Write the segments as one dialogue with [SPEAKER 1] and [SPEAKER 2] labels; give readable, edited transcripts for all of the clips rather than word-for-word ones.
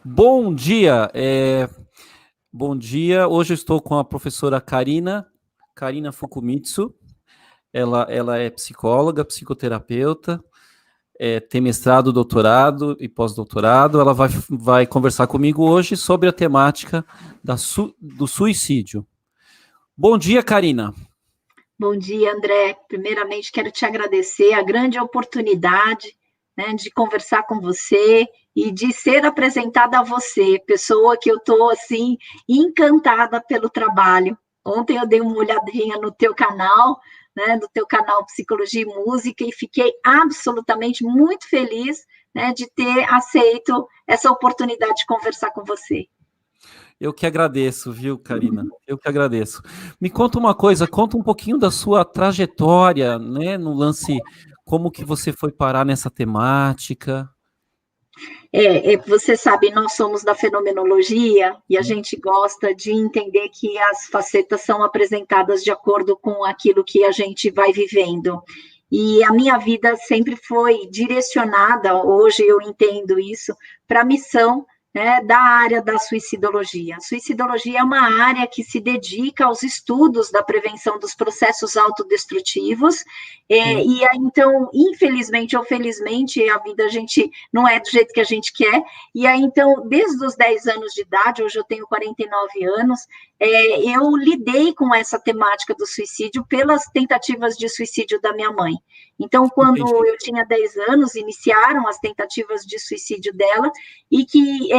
[SPEAKER 1] Bom dia, bom dia. Hoje eu estou com a professora Karina Fukumitsu. Ela é psicóloga, psicoterapeuta, tem mestrado, doutorado e pós-doutorado. Ela vai conversar comigo hoje sobre a temática do suicídio. Bom dia, Karina.
[SPEAKER 2] Bom dia, André. Primeiramente, quero te agradecer a grande oportunidade, né, de conversar com você e de ser apresentada a você, pessoa que eu estou, assim, encantada pelo trabalho. Ontem eu dei uma olhadinha no teu canal, né, do teu canal Psicologia e Música, e fiquei absolutamente muito feliz, né, de ter aceito essa oportunidade de conversar com você.
[SPEAKER 1] Eu que agradeço, viu, Karina? Eu que agradeço. Me conta uma coisa, conta um pouquinho da sua trajetória, né, no lance, como que você foi parar nessa temática.
[SPEAKER 2] Você sabe, nós somos da fenomenologia e a gente gosta de entender que as facetas são apresentadas de acordo com aquilo que a gente vai vivendo. E a minha vida sempre foi direcionada, hoje eu entendo isso, para a missão, né, da área da suicidologia. A suicidologia é uma área que se dedica aos estudos da prevenção dos processos autodestrutivos, e aí, então, infelizmente ou felizmente, a vida a gente não é do jeito que a gente quer, e aí, então, desde os 10 anos de idade, hoje eu tenho 49 anos, eu lidei com essa temática do suicídio pelas tentativas de suicídio da minha mãe. Então, quando eu tinha 10 anos, iniciaram as tentativas de suicídio dela, e que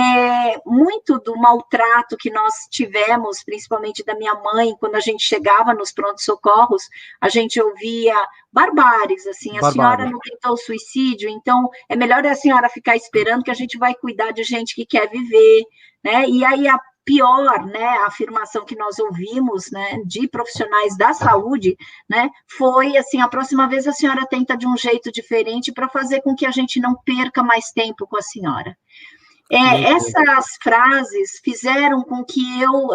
[SPEAKER 2] muito do maltrato que nós tivemos, principalmente da minha mãe, quando a gente chegava nos prontos-socorros, a gente ouvia barbáries, assim, a senhora não tentou suicídio, então é melhor a senhora ficar esperando que a gente vai cuidar de gente que quer viver, né? E aí a pior, né, a afirmação que nós ouvimos, né, de profissionais da saúde, né, foi assim, a próxima vez a senhora tenta de um jeito diferente para fazer com que a gente não perca mais tempo com a senhora. Essas frases fizeram com que eu,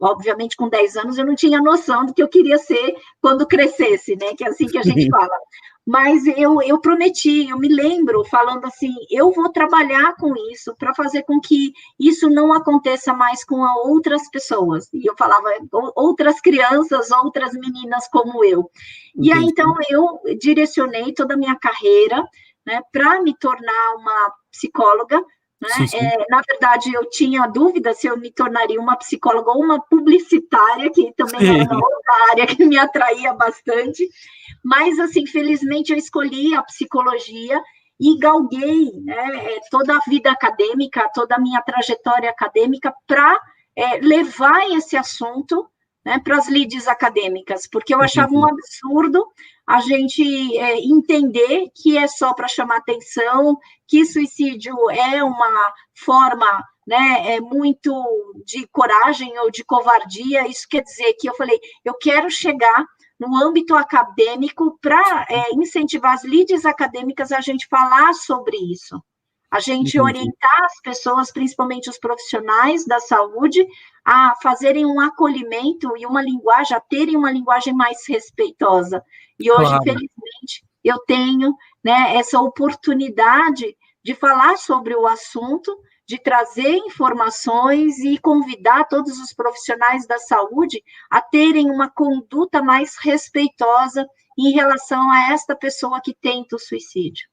[SPEAKER 2] obviamente com 10 anos, eu não tinha noção do que eu queria ser quando crescesse, né, que é assim que a gente fala. Mas eu prometi, eu me lembro falando assim, eu vou trabalhar com isso para fazer com que isso não aconteça mais com outras pessoas. E eu falava, outras crianças, outras meninas como eu. E aí, então, eu direcionei toda a minha carreira, né, para me tornar uma psicóloga, né? Na verdade, eu tinha dúvida se eu me tornaria uma psicóloga ou uma publicitária, que também era uma outra área que me atraía bastante, mas, assim, felizmente eu escolhi a psicologia e galguei, né, toda a vida acadêmica, toda a minha trajetória acadêmica para levar esse assunto, né, para as lides acadêmicas, porque eu achava um absurdo a gente entender que é só para chamar atenção, que suicídio é uma forma, né, muito de coragem ou de covardia. Isso quer dizer que eu falei, eu quero chegar no âmbito acadêmico para incentivar as lides acadêmicas a gente falar sobre isso. A gente orientar as pessoas, principalmente os profissionais da saúde, a fazerem um acolhimento e uma linguagem, a terem uma linguagem mais respeitosa. E hoje, felizmente, eu tenho, né, essa oportunidade de falar sobre o assunto, de trazer informações e convidar todos os profissionais da saúde a terem uma conduta mais respeitosa em relação a esta pessoa que tenta o suicídio.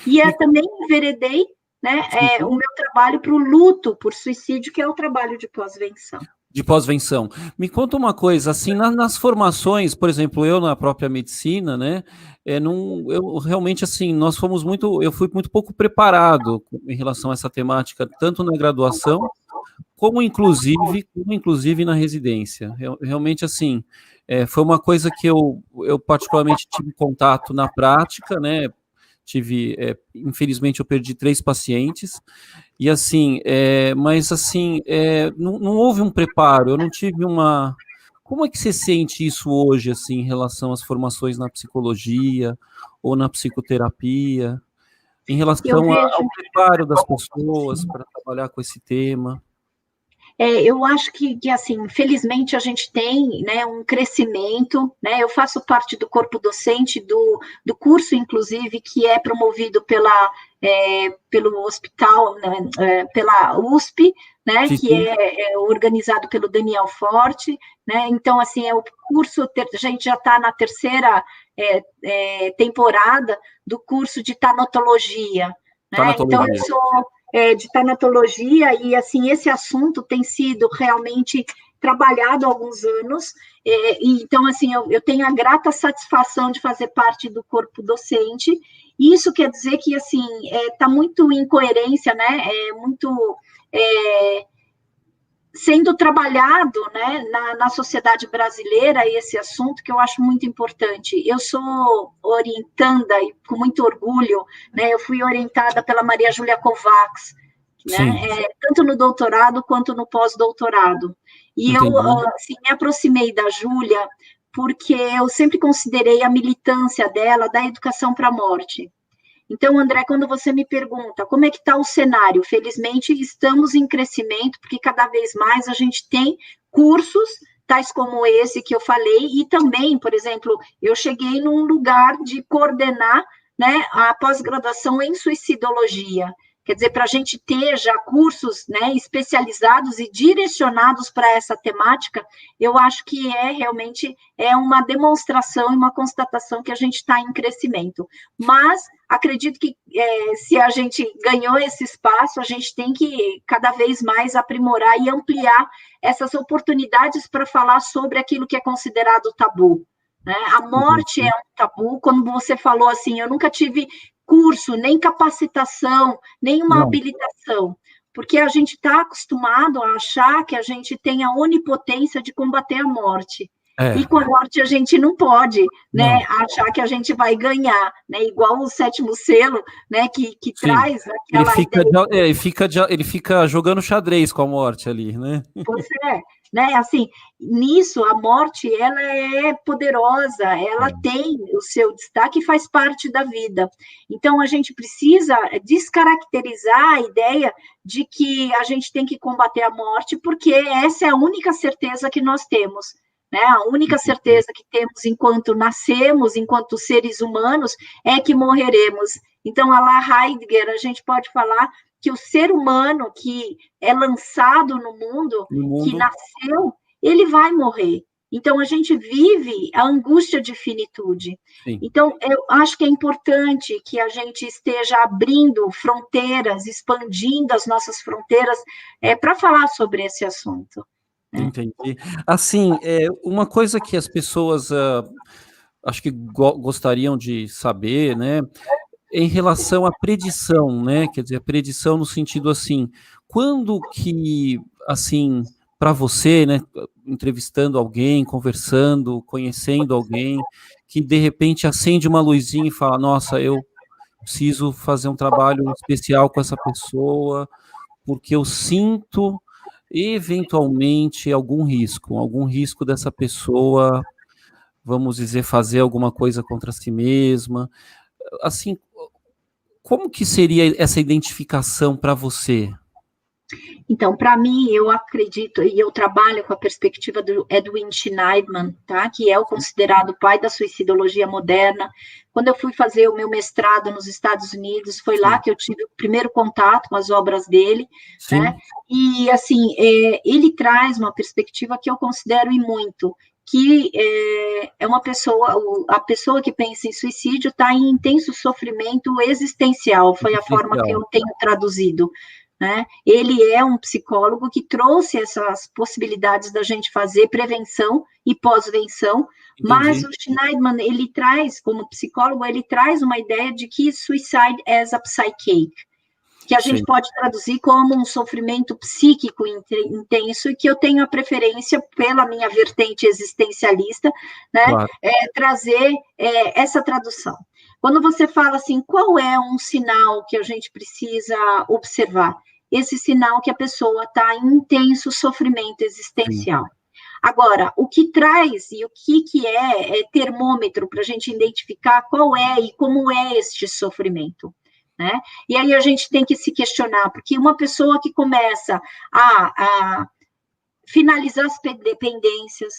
[SPEAKER 2] E também enveredei, né, o meu trabalho para o luto por suicídio, que é o trabalho de pós-venção.
[SPEAKER 1] De pós-venção. Me conta uma coisa, assim, nas formações, por exemplo, eu na própria medicina, né, eu realmente, assim, eu fui muito pouco preparado em relação a essa temática, tanto na graduação, como inclusive na residência. Realmente, assim, foi uma coisa que eu particularmente tive contato na prática, né, infelizmente eu perdi 3 pacientes, e assim, mas assim, não houve um preparo, eu não tive uma... Como é que você sente isso hoje, assim, em relação às formações na psicologia ou na psicoterapia, em relação ao preparo das pessoas para trabalhar com esse tema?
[SPEAKER 2] Eu acho que, assim, felizmente a gente tem, né, um crescimento, né, eu faço parte do corpo docente do curso, inclusive, que é promovido pela pelo hospital, né, pela USP, né,
[SPEAKER 1] Sim,
[SPEAKER 2] que
[SPEAKER 1] sim.
[SPEAKER 2] é organizado pelo Daniel Forte, né, então, assim, o curso, a gente já está na terceira temporada do curso de tanatologia, né, então eu
[SPEAKER 1] Tanatologia.
[SPEAKER 2] sou de tanatologia e, assim, esse assunto tem sido realmente trabalhado há alguns anos, então, assim, eu tenho a grata satisfação de fazer parte do corpo docente. Isso quer dizer que, assim, está muito em coerência, né, muito sendo trabalhado, né, na sociedade brasileira esse assunto que eu acho muito importante. Eu sou orientanda e com muito orgulho, né, eu fui orientada pela Maria Júlia Kovacs, né,
[SPEAKER 1] Sim,
[SPEAKER 2] tanto no doutorado quanto no pós-doutorado. E eu
[SPEAKER 1] entendi.
[SPEAKER 2] assim, me aproximei da Júlia porque eu sempre considerei a militância dela da educação para a morte. Então, André, quando você me pergunta como é que está o cenário, felizmente estamos em crescimento, porque cada vez mais a gente tem cursos, tais como esse que eu falei, e também, por exemplo, eu cheguei num lugar de coordenar, né, a pós-graduação em suicidologia. Quer dizer, para a gente ter já cursos, né, especializados e direcionados para essa temática, eu acho que realmente uma demonstração e uma constatação que a gente está em crescimento. Mas acredito que se a gente ganhou esse espaço, a gente tem que cada vez mais aprimorar e ampliar essas oportunidades para falar sobre aquilo que é considerado tabu, né? A morte é
[SPEAKER 1] Entendi.
[SPEAKER 2] um tabu, quando você falou assim, eu nunca tive curso, nem capacitação, nenhuma
[SPEAKER 1] Não,
[SPEAKER 2] habilitação, porque a gente está acostumado a achar que a gente tem a onipotência de combater a morte. E
[SPEAKER 1] é,
[SPEAKER 2] com a morte a gente não pode, né,
[SPEAKER 1] não,
[SPEAKER 2] achar que a gente vai ganhar, né, igual o sétimo selo, né, que
[SPEAKER 1] sim.
[SPEAKER 2] traz aquela ideia.
[SPEAKER 1] Ele fica jogando xadrez com a morte ali, né?
[SPEAKER 2] Pois né, assim, nisso a morte, ela é poderosa, ela
[SPEAKER 1] É,
[SPEAKER 2] tem o seu destaque e faz parte da vida. Então, a gente precisa descaracterizar a ideia de que a gente tem que combater a morte, porque essa é a única certeza que nós temos, né? A única
[SPEAKER 1] entendi.
[SPEAKER 2] certeza que temos enquanto nascemos, enquanto seres humanos, é que morreremos. Então, a la Heidegger, a gente pode falar que o ser humano que é lançado no mundo,
[SPEAKER 1] No
[SPEAKER 2] que
[SPEAKER 1] mundo,
[SPEAKER 2] nasceu, ele vai morrer. Então, a gente vive a angústia de finitude.
[SPEAKER 1] sim.
[SPEAKER 2] Então, eu acho que é importante que a gente esteja abrindo fronteiras, expandindo as nossas fronteiras, para falar sobre esse assunto, né?
[SPEAKER 1] Entendi. Assim, uma coisa que as pessoas, acho que gostariam de saber, né, em relação à predição, né, quer dizer, a predição no sentido assim, quando que, assim, para você, né, entrevistando alguém, conversando, conhecendo alguém, que de repente acende uma luzinha e fala: "Nossa, eu preciso fazer um trabalho especial com essa pessoa, porque eu sinto eventualmente algum risco dessa pessoa, vamos dizer, fazer alguma coisa contra si mesma". Assim, como que seria essa identificação para você?
[SPEAKER 2] Então, para mim, eu acredito, e eu trabalho com a perspectiva do Edwin Schneidman, tá? Que é o considerado pai da suicidologia moderna. Quando eu fui fazer o meu mestrado nos Estados Unidos, foi lá
[SPEAKER 1] Sim,
[SPEAKER 2] que eu tive o primeiro contato com as obras dele, né?
[SPEAKER 1] sim,
[SPEAKER 2] E, assim, ele traz uma perspectiva que eu considero e muito, que uma pessoa, a pessoa que pensa em suicídio está em intenso sofrimento existencial, foi a forma que
[SPEAKER 1] existencial.
[SPEAKER 2] eu tenho traduzido, né? Ele é um psicólogo que trouxe essas possibilidades da gente fazer prevenção e pós-venção, mas
[SPEAKER 1] Entendi,
[SPEAKER 2] o Schneidman, ele traz, como psicólogo, ele traz uma ideia de que suicide as a psyche, que a gente
[SPEAKER 1] sim,
[SPEAKER 2] pode traduzir como um sofrimento psíquico intenso, e que eu tenho a preferência, pela minha vertente existencialista, né,
[SPEAKER 1] claro,
[SPEAKER 2] trazer essa tradução. Quando você fala assim, qual é um sinal que a gente precisa observar? Esse sinal que a pessoa está em intenso sofrimento
[SPEAKER 1] sim,
[SPEAKER 2] existencial. Agora, o que traz e o que é termômetro para a gente identificar qual é e como é este sofrimento, né? E aí a gente tem que se questionar, porque uma pessoa que começa a finalizar as dependências,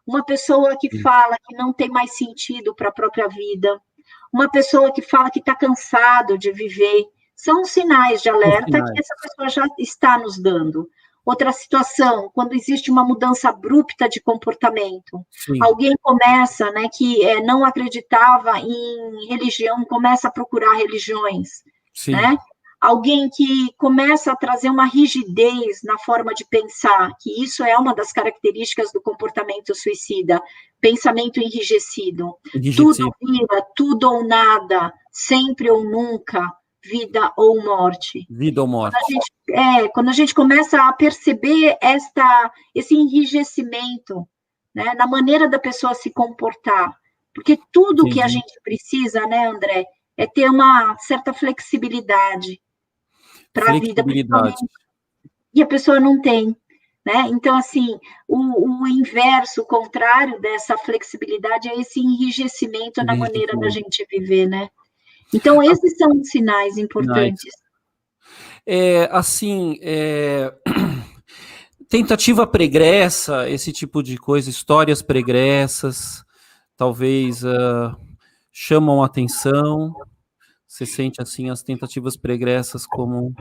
[SPEAKER 2] uma pessoa que
[SPEAKER 1] sim,
[SPEAKER 2] fala que não tem mais sentido para a própria vida, uma pessoa que fala que está cansado de viver, São sinais de alerta
[SPEAKER 1] sinais.
[SPEAKER 2] que essa pessoa já está nos dando. Outra situação, quando existe uma mudança abrupta de comportamento.
[SPEAKER 1] Sim.
[SPEAKER 2] Alguém começa, né, que não acreditava em religião, começa a procurar religiões,
[SPEAKER 1] Sim.
[SPEAKER 2] né? Alguém que começa a trazer uma rigidez na forma de pensar, que isso é uma das características do comportamento suicida, pensamento enrijecido. Tudo vira, tudo ou nada, sempre ou nunca, vida ou morte.
[SPEAKER 1] Vida ou morte.
[SPEAKER 2] Quando a gente começa a perceber esse enrijecimento, né, na maneira da pessoa se comportar, porque tudo que a gente precisa, né, André, é ter uma certa flexibilidade para a vida, principalmente, e a pessoa não tem, né? Então, assim, o inverso, o contrário dessa flexibilidade é esse enrijecimento na maneira da gente viver, né? Então, esses são os sinais importantes.
[SPEAKER 1] Tentativa pregressa, esse tipo de coisa, histórias pregressas, talvez chamam atenção. Você sente, assim, as tentativas pregressas como...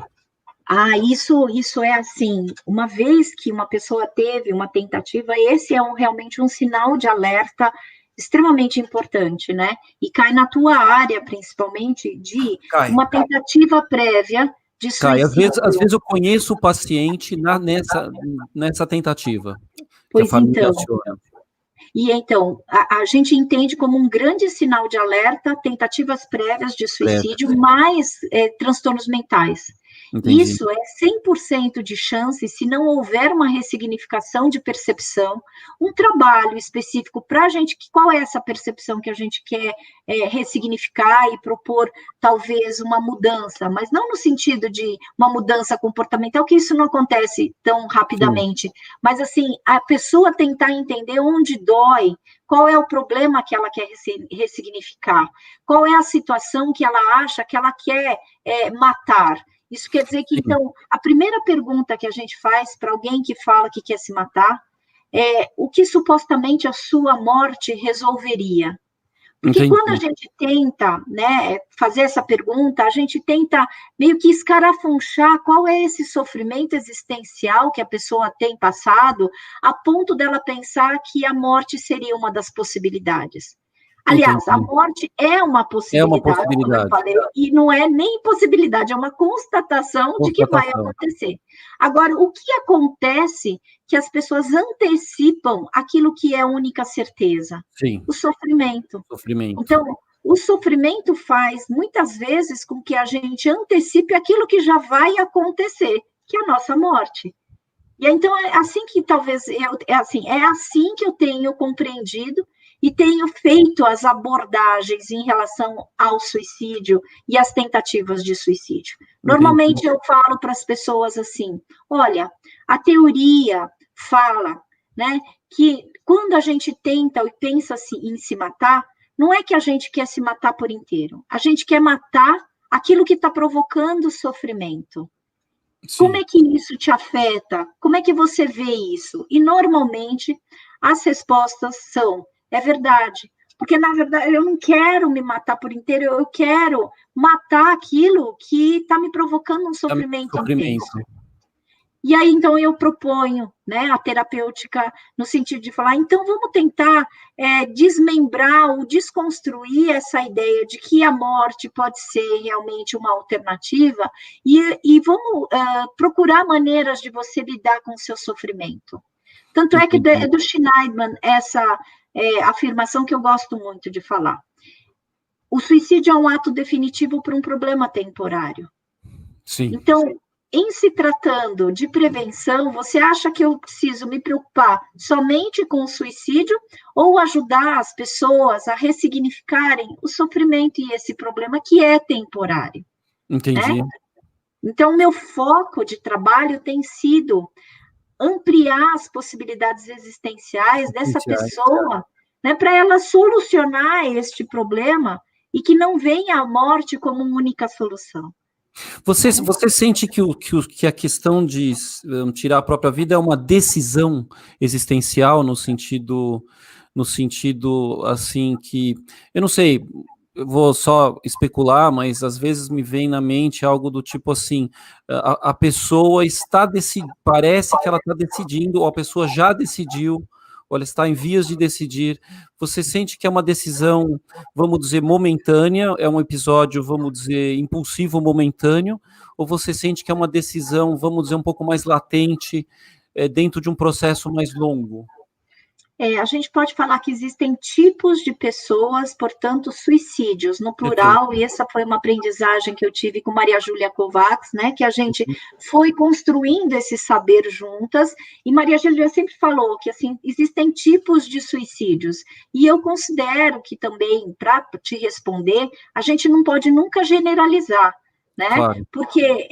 [SPEAKER 2] Isso é assim, uma vez que uma pessoa teve uma tentativa, esse é realmente um sinal de alerta extremamente importante, né? E cai na tua área, principalmente, de uma tentativa prévia de suicídio.
[SPEAKER 1] Às vezes eu conheço o paciente nessa tentativa.
[SPEAKER 2] Pois então. E então, a gente entende como um grande sinal de alerta tentativas prévias de suicídio, mais transtornos mentais. Entendi. Isso é 100% de chance, se não houver uma ressignificação de percepção, um trabalho específico para a gente, qual é essa percepção que a gente quer ressignificar e propor, talvez, uma mudança, mas não no sentido de uma mudança comportamental, que isso não acontece tão rapidamente, mas, assim, a pessoa tentar entender onde dói, qual é o problema que ela quer ressignificar, qual é a situação que ela acha que ela quer matar. Isso quer dizer que, então, a primeira pergunta que a gente faz para alguém que fala que quer se matar é o que supostamente a sua morte resolveria. Porque quando a gente tenta, né, fazer essa pergunta, a gente tenta meio que escarafunchar qual é esse sofrimento existencial que a pessoa tem passado, a ponto dela pensar que a morte seria uma das possibilidades. Aliás, a morte é uma possibilidade, como eu falei, e não é nem possibilidade, é uma constatação de que vai acontecer. Agora, o que acontece que as pessoas antecipam aquilo que é a única certeza?
[SPEAKER 1] Sim.
[SPEAKER 2] O sofrimento. Então, o sofrimento faz, muitas vezes, com que a gente antecipe aquilo que já vai acontecer, que é a nossa morte. E então, é assim que talvez, é assim que eu tenho compreendido e tenho feito as abordagens em relação ao suicídio e às tentativas de suicídio. Normalmente eu falo para as pessoas assim, olha, a teoria fala, né, que quando a gente tenta e pensa em se matar, não é que a gente quer se matar por inteiro, a gente quer matar aquilo que está provocando sofrimento. Sim. Como é que isso te afeta? Como é que você vê isso? E, normalmente, as respostas são, é verdade, porque, na verdade, eu não quero me matar por inteiro, eu quero matar aquilo que está me provocando um sofrimento intenso. E aí, então, eu proponho, né, a terapêutica no sentido de falar, então, vamos tentar desmembrar ou desconstruir essa ideia de que a morte pode ser realmente uma alternativa e vamos procurar maneiras de você lidar com o seu sofrimento. Tanto é que é do Schneidman essa afirmação que eu gosto muito de falar. O suicídio é um ato definitivo para um problema temporário.
[SPEAKER 1] Sim.
[SPEAKER 2] Então, em se tratando de prevenção, você acha que eu preciso me preocupar somente com o suicídio ou ajudar as pessoas a ressignificarem o sofrimento e esse problema que é temporário?
[SPEAKER 1] Entendi.
[SPEAKER 2] Né? Então, meu foco de trabalho tem sido ampliar as possibilidades existenciais dessa pessoa, né, para ela solucionar este problema e que não venha a morte como única solução.
[SPEAKER 1] Você sente que a questão de tirar a própria vida é uma decisão existencial no sentido assim que, eu não sei, eu vou só especular, mas às vezes me vem na mente algo do tipo assim, a pessoa parece que ela está decidindo, ou a pessoa já decidiu, ou ela está em vias de decidir. Você sente que é uma decisão, vamos dizer, momentânea, é um episódio, vamos dizer, impulsivo momentâneo, ou você sente que é uma decisão, vamos dizer, um pouco mais latente, dentro de um processo mais longo?
[SPEAKER 2] A gente pode falar que existem tipos de pessoas, portanto, suicídios, no
[SPEAKER 1] Perfeito.
[SPEAKER 2] plural, e essa foi uma aprendizagem que eu tive com Maria Júlia Kovacs, né, que a gente foi construindo esse saber juntas, e Maria Júlia sempre falou que, assim, existem tipos de suicídios, e eu considero que também, para te responder, a gente não pode nunca generalizar, né?
[SPEAKER 1] Claro.
[SPEAKER 2] Porque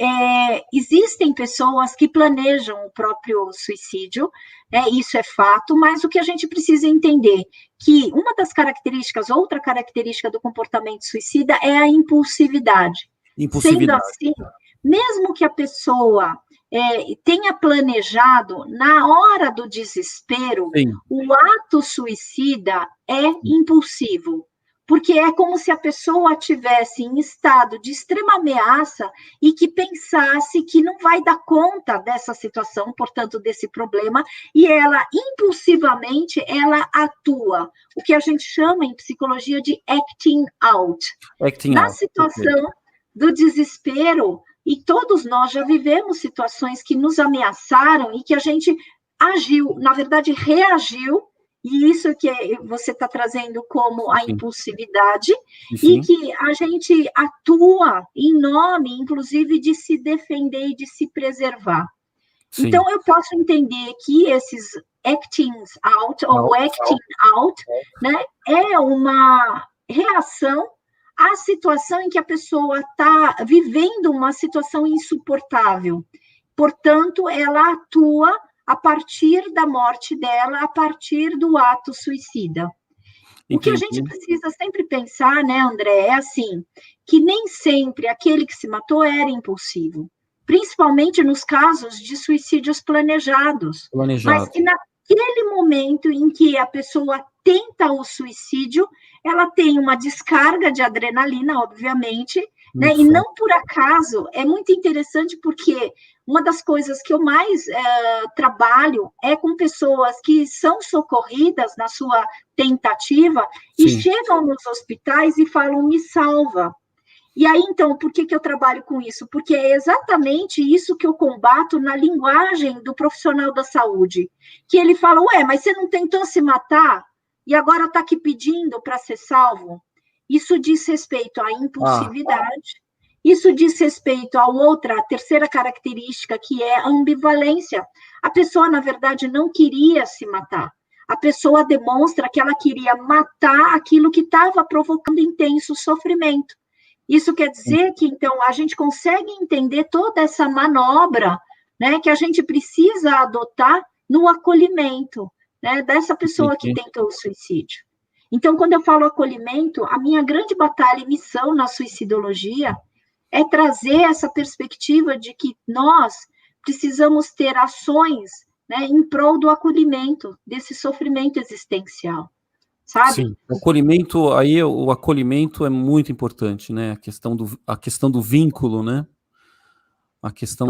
[SPEAKER 2] existem pessoas que planejam o próprio suicídio, isso é fato, mas o que a gente precisa entender que uma das características, outra característica do comportamento suicida é a impulsividade. Sendo assim, mesmo que a pessoa tenha planejado, na hora do desespero, sim, o ato suicida é impulsivo. Porque é como se a pessoa estivesse em estado de extrema ameaça e que pensasse que não vai dar conta dessa situação, portanto, desse problema, e ela, impulsivamente, ela atua, o que a gente chama em psicologia de acting out. Na situação do desespero, e todos nós já vivemos situações que nos ameaçaram e que a gente agiu, na verdade, reagiu, e isso que você está trazendo como a impulsividade, e que a gente atua em nome, inclusive, de se defender e de se preservar. Sim. Então, eu posso entender que esses acting out, ou acting out, né, é uma reação à situação em que a pessoa está vivendo uma situação insuportável. Portanto, ela atua a partir da morte dela, a partir do ato suicida. Entendi. O que a gente precisa sempre pensar, né, André, é assim, que nem sempre aquele que se matou era impulsivo, principalmente nos casos de suicídios planejados. Mas que naquele momento em que a pessoa tenta o suicídio, ela tem uma descarga de adrenalina, obviamente, né? E não por acaso, é muito interessante porque uma das coisas que eu mais trabalho é com pessoas que são socorridas na sua tentativa e chegam nos hospitais e falam, me salva. E aí, então, por que eu trabalho com isso? Porque é exatamente isso que eu combato na linguagem do profissional da saúde, que ele fala, ué, mas você não tentou se matar e agora está aqui pedindo para ser salvo? Isso diz respeito à impulsividade, isso diz respeito a terceira característica, que é a ambivalência. A pessoa, na verdade, não queria se matar. A pessoa demonstra que ela queria matar aquilo que estava provocando intenso sofrimento. Isso quer dizer que, então, a gente consegue entender toda essa manobra, né, que a gente precisa adotar no acolhimento, né, dessa pessoa que tentou o suicídio. Então, quando eu falo acolhimento, a minha grande batalha e missão na suicidologia é trazer essa perspectiva de que nós precisamos ter ações, né, em prol do acolhimento desse sofrimento existencial. Sabe?
[SPEAKER 1] Sim, o acolhimento é muito importante, né? A questão do vínculo, né? A questão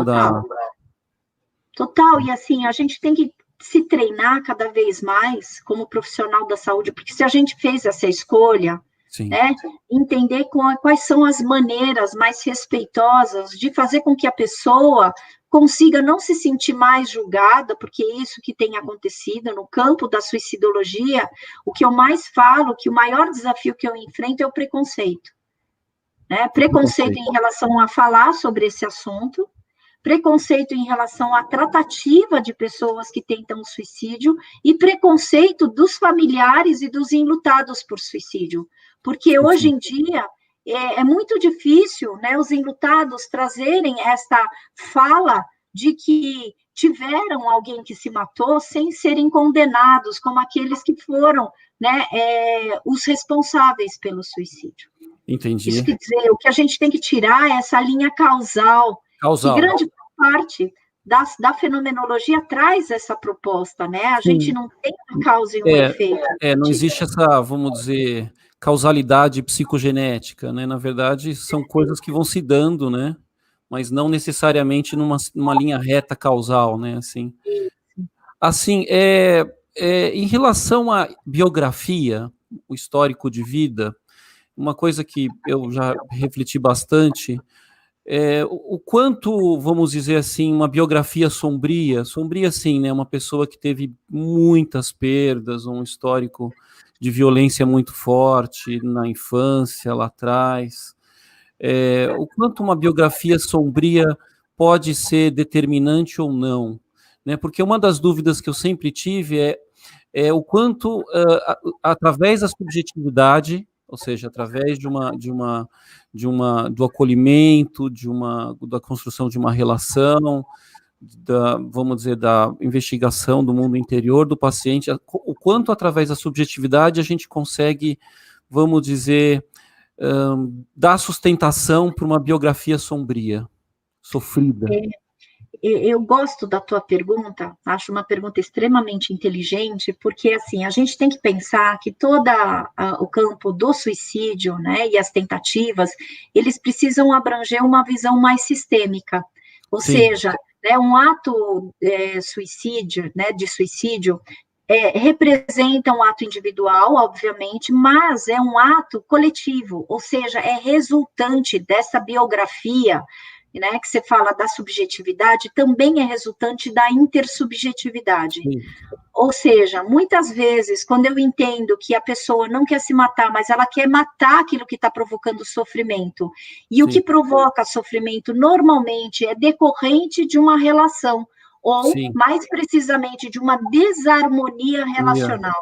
[SPEAKER 2] Total, e assim, a gente tem que se treinar cada vez mais como profissional da saúde, porque se a gente fez essa escolha, né, entender quais são as maneiras mais respeitosas de fazer com que a pessoa consiga não se sentir mais julgada, porque é isso que tem acontecido no campo da suicidologia. O que eu mais falo, que o maior desafio que eu enfrento é o preconceito. Né? Preconceito em relação a falar sobre esse assunto, preconceito em relação à tratativa de pessoas que tentam suicídio e preconceito dos familiares e dos enlutados por suicídio. Porque hoje em dia é muito difícil, né, os enlutados trazerem esta fala de que tiveram alguém que se matou sem serem condenados, como aqueles que foram, né, os responsáveis pelo suicídio.
[SPEAKER 1] Entendi.
[SPEAKER 2] Isso quer dizer, o que a gente tem que tirar é essa linha causal. Que grande parte da fenomenologia traz essa proposta, né? A gente não tem uma causa e um efeito.
[SPEAKER 1] Não existe essa, vamos dizer, causalidade psicogenética, né? Na verdade, são coisas que vão se dando, né? Mas não necessariamente numa linha reta causal, né? Assim, em relação à biografia, o histórico de vida, uma coisa que eu já refleti bastante o quanto, vamos dizer assim, uma biografia sombria sim, né? Uma pessoa que teve muitas perdas, um histórico de violência muito forte na infância, lá atrás. O quanto uma biografia sombria pode ser determinante ou não, né? Porque uma das dúvidas que eu sempre tive é o quanto, através da subjetividade, ou seja, através do acolhimento, da construção de uma relação, vamos dizer, da investigação do mundo interior do paciente, o quanto através da subjetividade a gente consegue, vamos dizer, dar sustentação para uma biografia sombria, sofrida.
[SPEAKER 2] Eu gosto da tua pergunta, acho uma pergunta extremamente inteligente, porque, assim, a gente tem que pensar que todo o campo do suicídio, né, e as tentativas, eles precisam abranger uma visão mais sistêmica, ou
[SPEAKER 1] Sim.
[SPEAKER 2] seja, né, um ato suicídio, né, de suicídio, representa um ato individual, obviamente, mas é um ato coletivo, ou seja, é resultante dessa biografia, né, que você fala da subjetividade, também é resultante da intersubjetividade.
[SPEAKER 1] Sim.
[SPEAKER 2] Ou seja, muitas vezes, quando eu entendo que a pessoa não quer se matar, mas ela quer matar aquilo que está provocando sofrimento, e o que provoca sofrimento normalmente é decorrente de uma relação, ou, mais precisamente, de uma desarmonia relacional.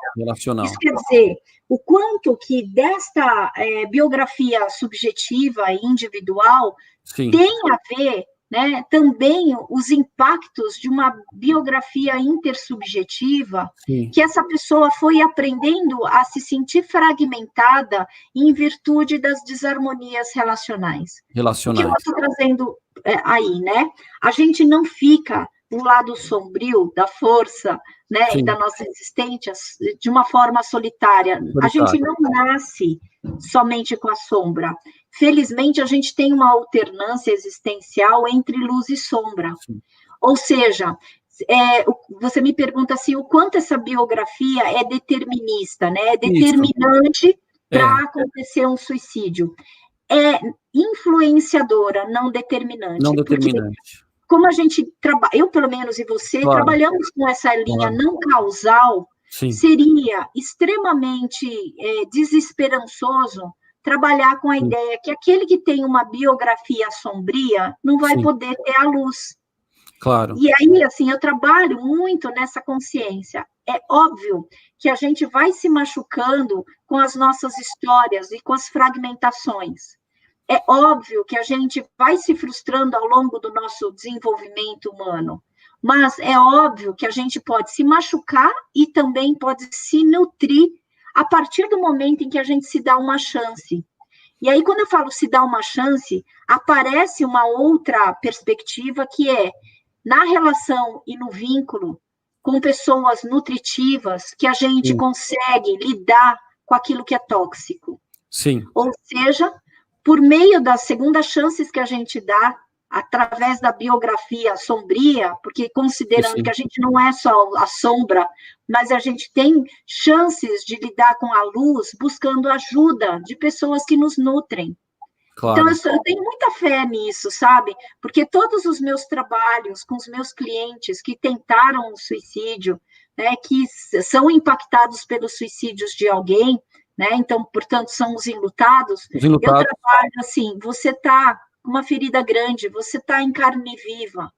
[SPEAKER 2] Isso quer dizer, o quanto que desta biografia subjetiva e individual tem a ver, né, também os impactos de uma biografia intersubjetiva, que essa pessoa foi aprendendo a se sentir fragmentada em virtude das desarmonias relacionais. O que eu estou trazendo aí, né? A gente não fica no lado sombrio da força, né, e da nossa existência de uma forma solitária. A gente não nasce somente com a sombra. Felizmente, a gente tem uma alternância existencial entre luz e sombra. Sim. Ou seja, você me pergunta assim, o quanto essa biografia é determinista, né? É determinante para acontecer um suicídio. É influenciadora, não determinante.
[SPEAKER 1] Não determinante.
[SPEAKER 2] Porque, como a gente trabalha, eu pelo menos e você, trabalhamos com essa linha não causal, seria extremamente desesperançoso trabalhar com a ideia que aquele que tem uma biografia sombria não vai poder ter a luz.
[SPEAKER 1] Claro.
[SPEAKER 2] E aí, assim, eu trabalho muito nessa consciência. É óbvio que a gente vai se machucando com as nossas histórias e com as fragmentações. É óbvio que a gente vai se frustrando ao longo do nosso desenvolvimento humano. Mas é óbvio que a gente pode se machucar e também pode se nutrir a partir do momento em que a gente se dá uma chance. E aí, quando eu falo se dá uma chance, aparece uma outra perspectiva que é na relação e no vínculo com pessoas nutritivas que a gente consegue lidar com aquilo que é tóxico.
[SPEAKER 1] Sim.
[SPEAKER 2] Ou seja, por meio das segundas chances que a gente dá, através da biografia sombria, porque considerando que a gente não é só a sombra, mas a gente tem chances de lidar com a luz, buscando ajuda de pessoas que nos nutrem. Claro. Então, eu tenho muita fé nisso, sabe? Porque todos os meus trabalhos com os meus clientes que tentaram o suicídio, né, que são impactados pelos suicídios de alguém, né? Então, portanto, são os enlutados. Eu trabalho assim, você está com uma ferida grande, você está em carne viva.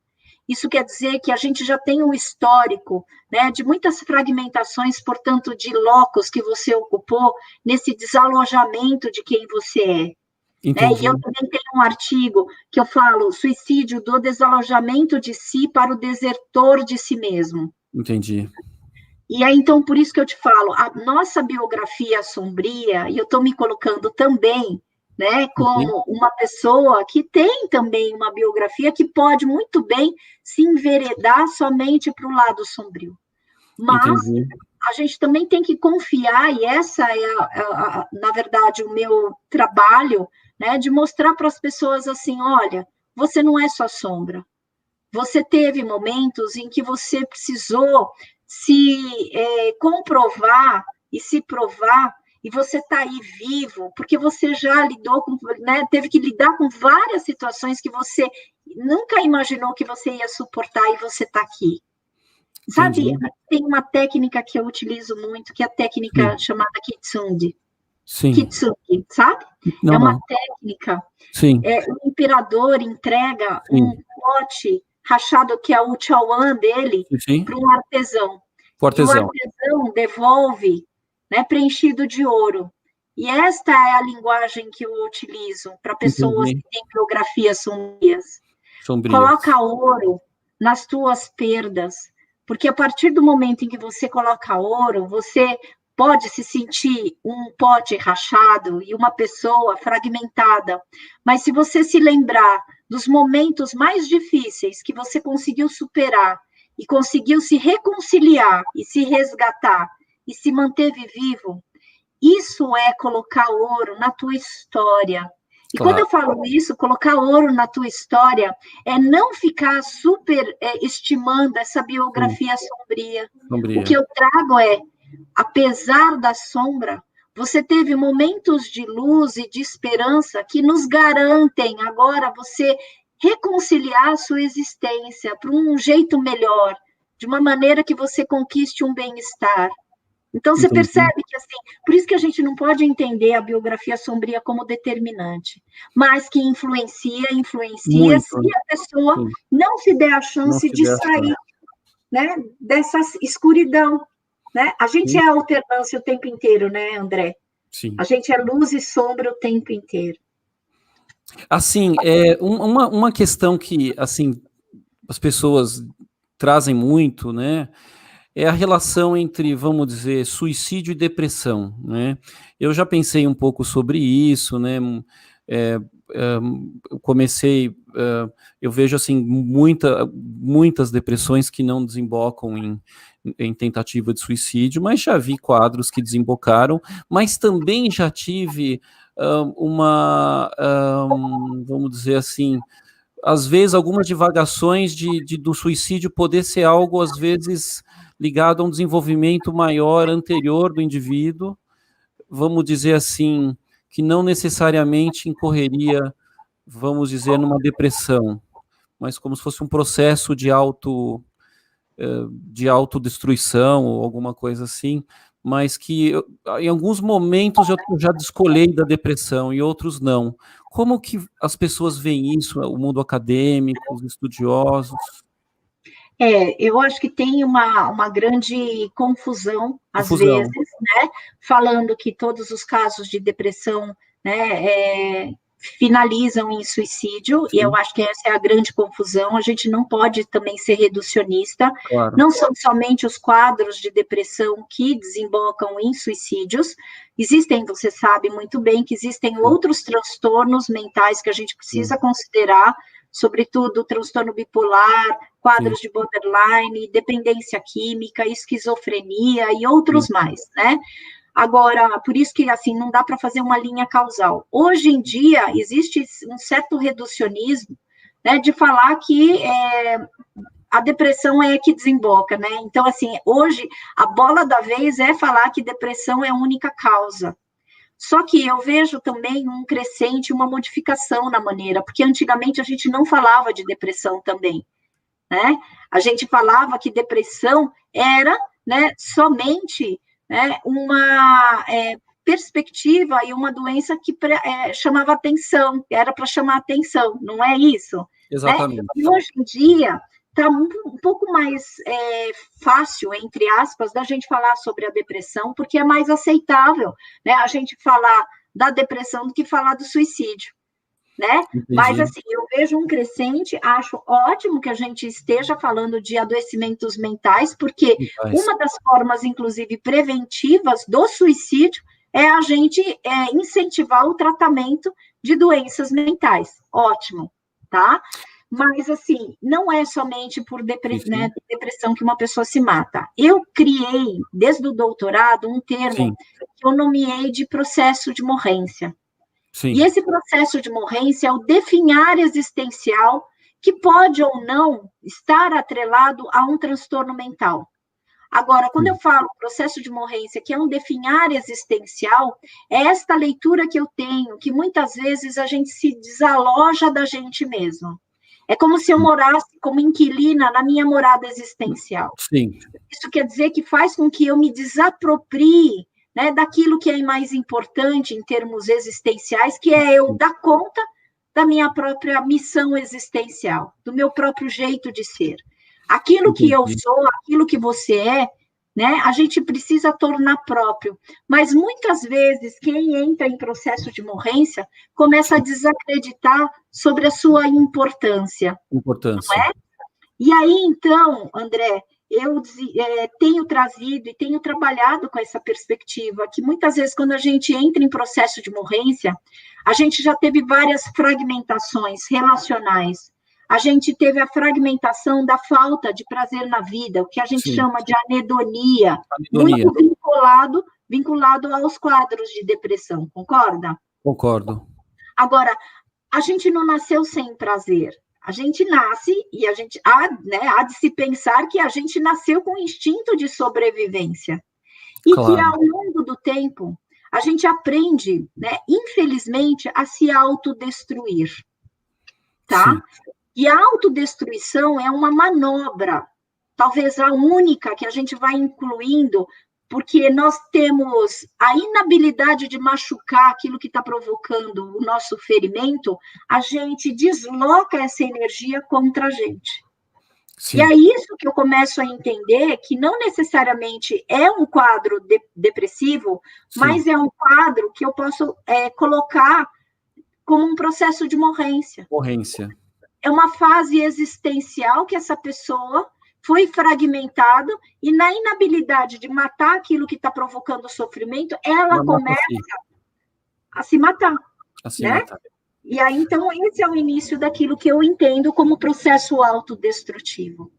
[SPEAKER 2] Isso quer dizer que a gente já tem um histórico, né, de muitas fragmentações, portanto, de locos que você ocupou nesse desalojamento de quem você é. Né? E eu também tenho um artigo que eu falo suicídio do desalojamento de si para o desertor de si mesmo.
[SPEAKER 1] Entendi.
[SPEAKER 2] E aí, então, por isso que eu te falo, a nossa biografia sombria, e eu estou me colocando também, né, como uma pessoa que tem também uma biografia que pode muito bem se enveredar somente para o lado sombrio. Mas a gente também tem que confiar, e essa é, na verdade, o meu trabalho, né, de mostrar para as pessoas assim, olha, você não é só sombra. Você teve momentos em que você precisou se comprovar e se provar, e você está aí vivo, porque você já lidou com, né, teve que lidar com várias situações que você nunca imaginou que você ia suportar, e você está aqui. Sabe,
[SPEAKER 1] Entendi.
[SPEAKER 2] tem uma técnica que eu utilizo muito, que é a técnica
[SPEAKER 1] Sim.
[SPEAKER 2] chamada Kitsugi.
[SPEAKER 1] Sim.
[SPEAKER 2] Kitsugi, sabe? É
[SPEAKER 1] Não,
[SPEAKER 2] uma
[SPEAKER 1] não.
[SPEAKER 2] técnica.
[SPEAKER 1] Sim.
[SPEAKER 2] O imperador entrega
[SPEAKER 1] Sim.
[SPEAKER 2] um pote rachado, que é o chawan dele,
[SPEAKER 1] Sim. Sim.
[SPEAKER 2] para um artesão.
[SPEAKER 1] O
[SPEAKER 2] E o
[SPEAKER 1] artesão.
[SPEAKER 2] artesão devolve, né, preenchido de ouro. E esta é a linguagem que eu utilizo para pessoas
[SPEAKER 1] Entendi.
[SPEAKER 2] que têm biografias sombrias.
[SPEAKER 1] Sombrias.
[SPEAKER 2] Coloca ouro nas tuas perdas, porque a partir do momento em que você coloca ouro, você pode se sentir um pote rachado e uma pessoa fragmentada, mas se você se lembrar dos momentos mais difíceis que você conseguiu superar e conseguiu se reconciliar e se resgatar e se manteve vivo, isso é colocar ouro na tua história. E quando
[SPEAKER 1] Claro.
[SPEAKER 2] eu falo isso, colocar ouro na tua história é não ficar super estimando essa
[SPEAKER 1] Sim.
[SPEAKER 2] biografia sombria. O que
[SPEAKER 1] Sombria.
[SPEAKER 2] eu trago é, apesar da sombra, você teve momentos de luz e de esperança que nos garantem agora você reconciliar a sua existência para um jeito melhor, de uma maneira que você conquiste um bem-estar. Então, você
[SPEAKER 1] Entendi.
[SPEAKER 2] percebe que, assim, por isso que a gente não pode entender a biografia sombria como determinante, mas que influencia se
[SPEAKER 1] Muito.
[SPEAKER 2] a pessoa
[SPEAKER 1] Sim.
[SPEAKER 2] não se der a
[SPEAKER 1] Não
[SPEAKER 2] chance
[SPEAKER 1] se
[SPEAKER 2] de
[SPEAKER 1] der a chance.
[SPEAKER 2] sair, né, dessa escuridão, né? A gente
[SPEAKER 1] Sim.
[SPEAKER 2] é alternância o tempo inteiro, né, André?
[SPEAKER 1] Sim.
[SPEAKER 2] A gente é luz e sombra o tempo inteiro.
[SPEAKER 1] Assim, uma questão que, assim, as pessoas trazem muito, né, é a relação entre, vamos dizer, suicídio e depressão, né? Eu já pensei um pouco sobre isso, né? É, eu comecei, eu vejo assim muitas depressões que não desembocam em tentativa de suicídio, mas já vi quadros que desembocaram, mas também já tive vamos dizer assim, às vezes algumas divagações do suicídio poder ser algo, às vezes, ligado a um desenvolvimento maior anterior do indivíduo, vamos dizer assim, que não necessariamente incorreria, vamos dizer, numa depressão, mas como se fosse um processo de autodestruição ou alguma coisa assim, mas que em alguns momentos eu já descolei da depressão e outros não. Como que as pessoas veem isso, o mundo acadêmico, os estudiosos?
[SPEAKER 2] Eu acho que tem uma grande confusão, às vezes,
[SPEAKER 1] Confusão.
[SPEAKER 2] né? Falando que todos os casos de depressão, né, finalizam em suicídio, e eu
[SPEAKER 1] Sim,
[SPEAKER 2] acho que essa é a grande confusão. A gente não pode também ser reducionista.
[SPEAKER 1] claro.
[SPEAKER 2] Não são somente os quadros de depressão que desembocam em suicídios. Existem, você sabe muito bem, que existem
[SPEAKER 1] Sim,
[SPEAKER 2] outros transtornos mentais que a gente
[SPEAKER 1] sim,
[SPEAKER 2] precisa considerar, sobretudo o transtorno bipolar,
[SPEAKER 1] sim,
[SPEAKER 2] quadros de borderline, dependência química, esquizofrenia e
[SPEAKER 1] sim,
[SPEAKER 2] outros mais, né? Agora, por isso que, assim, não dá para fazer uma linha causal. Hoje em dia, existe um certo reducionismo, né, de falar que a depressão é que desemboca, né? Então, assim, hoje, a bola da vez é falar que depressão é a única causa. Só que eu vejo também um crescente, uma modificação na maneira, porque antigamente a gente não falava de depressão também, né? A gente falava que depressão era, né, somente, né, uma perspectiva e uma doença que chamava atenção, era para chamar atenção, não é isso, né? E
[SPEAKER 1] exatamente.
[SPEAKER 2] hoje em dia está um pouco mais fácil, entre aspas, da gente falar sobre a depressão, porque é mais aceitável, né, a gente falar da depressão do que falar do suicídio, né? Mas,
[SPEAKER 1] Entendi.
[SPEAKER 2] assim, eu vejo um crescente, acho ótimo que a gente esteja falando de adoecimentos mentais, porque
[SPEAKER 1] Mas,
[SPEAKER 2] uma das formas, inclusive, preventivas do suicídio é a gente incentivar o tratamento de doenças mentais. Ótimo, tá? Mas, assim, não é somente por
[SPEAKER 1] sim,
[SPEAKER 2] depressão que uma pessoa se mata. Eu criei, desde o doutorado, um termo
[SPEAKER 1] sim,
[SPEAKER 2] que eu nomeei de processo de morrência. E
[SPEAKER 1] sim,
[SPEAKER 2] esse processo de morrência é o definhar existencial que pode ou não estar atrelado a um transtorno mental. Agora, quando eu
[SPEAKER 1] sim,
[SPEAKER 2] falo processo de morrência, que é um definhar existencial, é esta leitura que eu tenho, que muitas vezes a gente se desaloja da gente mesmo. É como se eu morasse como inquilina na minha morada existencial.
[SPEAKER 1] sim,
[SPEAKER 2] Isso quer dizer que faz com que eu me desaproprie, né, daquilo que é mais importante em termos existenciais, que é eu
[SPEAKER 1] sim,
[SPEAKER 2] dar conta da minha própria missão existencial, do meu próprio jeito de ser. Aquilo que eu
[SPEAKER 1] entendi.
[SPEAKER 2] sou, aquilo que você é, né, a gente precisa tornar próprio. Mas muitas vezes quem entra em processo de morrência começa a
[SPEAKER 1] Sim,
[SPEAKER 2] desacreditar sobre a sua importância.
[SPEAKER 1] importância.
[SPEAKER 2] E aí, então, André, eu tenho trazido e tenho trabalhado com essa perspectiva, que muitas vezes, quando a gente entra em processo de morrência, a gente já teve várias fragmentações relacionais. A gente teve a fragmentação da falta de prazer na vida, o que a gente
[SPEAKER 1] Sim,
[SPEAKER 2] chama de anedonia,
[SPEAKER 1] anidonia,
[SPEAKER 2] muito vinculado aos quadros de depressão, concorda?
[SPEAKER 1] concordo.
[SPEAKER 2] Agora, a gente não nasceu sem prazer. A gente nasce e a gente há de se pensar que a gente nasceu com um instinto de sobrevivência. E que
[SPEAKER 1] Claro,
[SPEAKER 2] ao longo do tempo a gente aprende, né, infelizmente, a se autodestruir, tá?
[SPEAKER 1] sim,
[SPEAKER 2] E a autodestruição é uma manobra, talvez a única que a gente vai incluindo, porque nós temos a inabilidade de machucar aquilo que está provocando o nosso ferimento, a gente desloca essa energia contra a gente. E é
[SPEAKER 1] sim,
[SPEAKER 2] isso que eu começo a entender que não necessariamente é um quadro depressivo,
[SPEAKER 1] sim.
[SPEAKER 2] mas é um quadro que eu posso colocar como um processo de morrência.
[SPEAKER 1] Ocorrência.
[SPEAKER 2] É uma fase existencial que essa pessoa foi fragmentada e na inabilidade de matar aquilo que está provocando o sofrimento, ela
[SPEAKER 1] Ela mata a
[SPEAKER 2] começa
[SPEAKER 1] si,
[SPEAKER 2] a se matar,
[SPEAKER 1] a se
[SPEAKER 2] né?
[SPEAKER 1] matar.
[SPEAKER 2] E aí, então, esse é o início daquilo que eu entendo como processo autodestrutivo.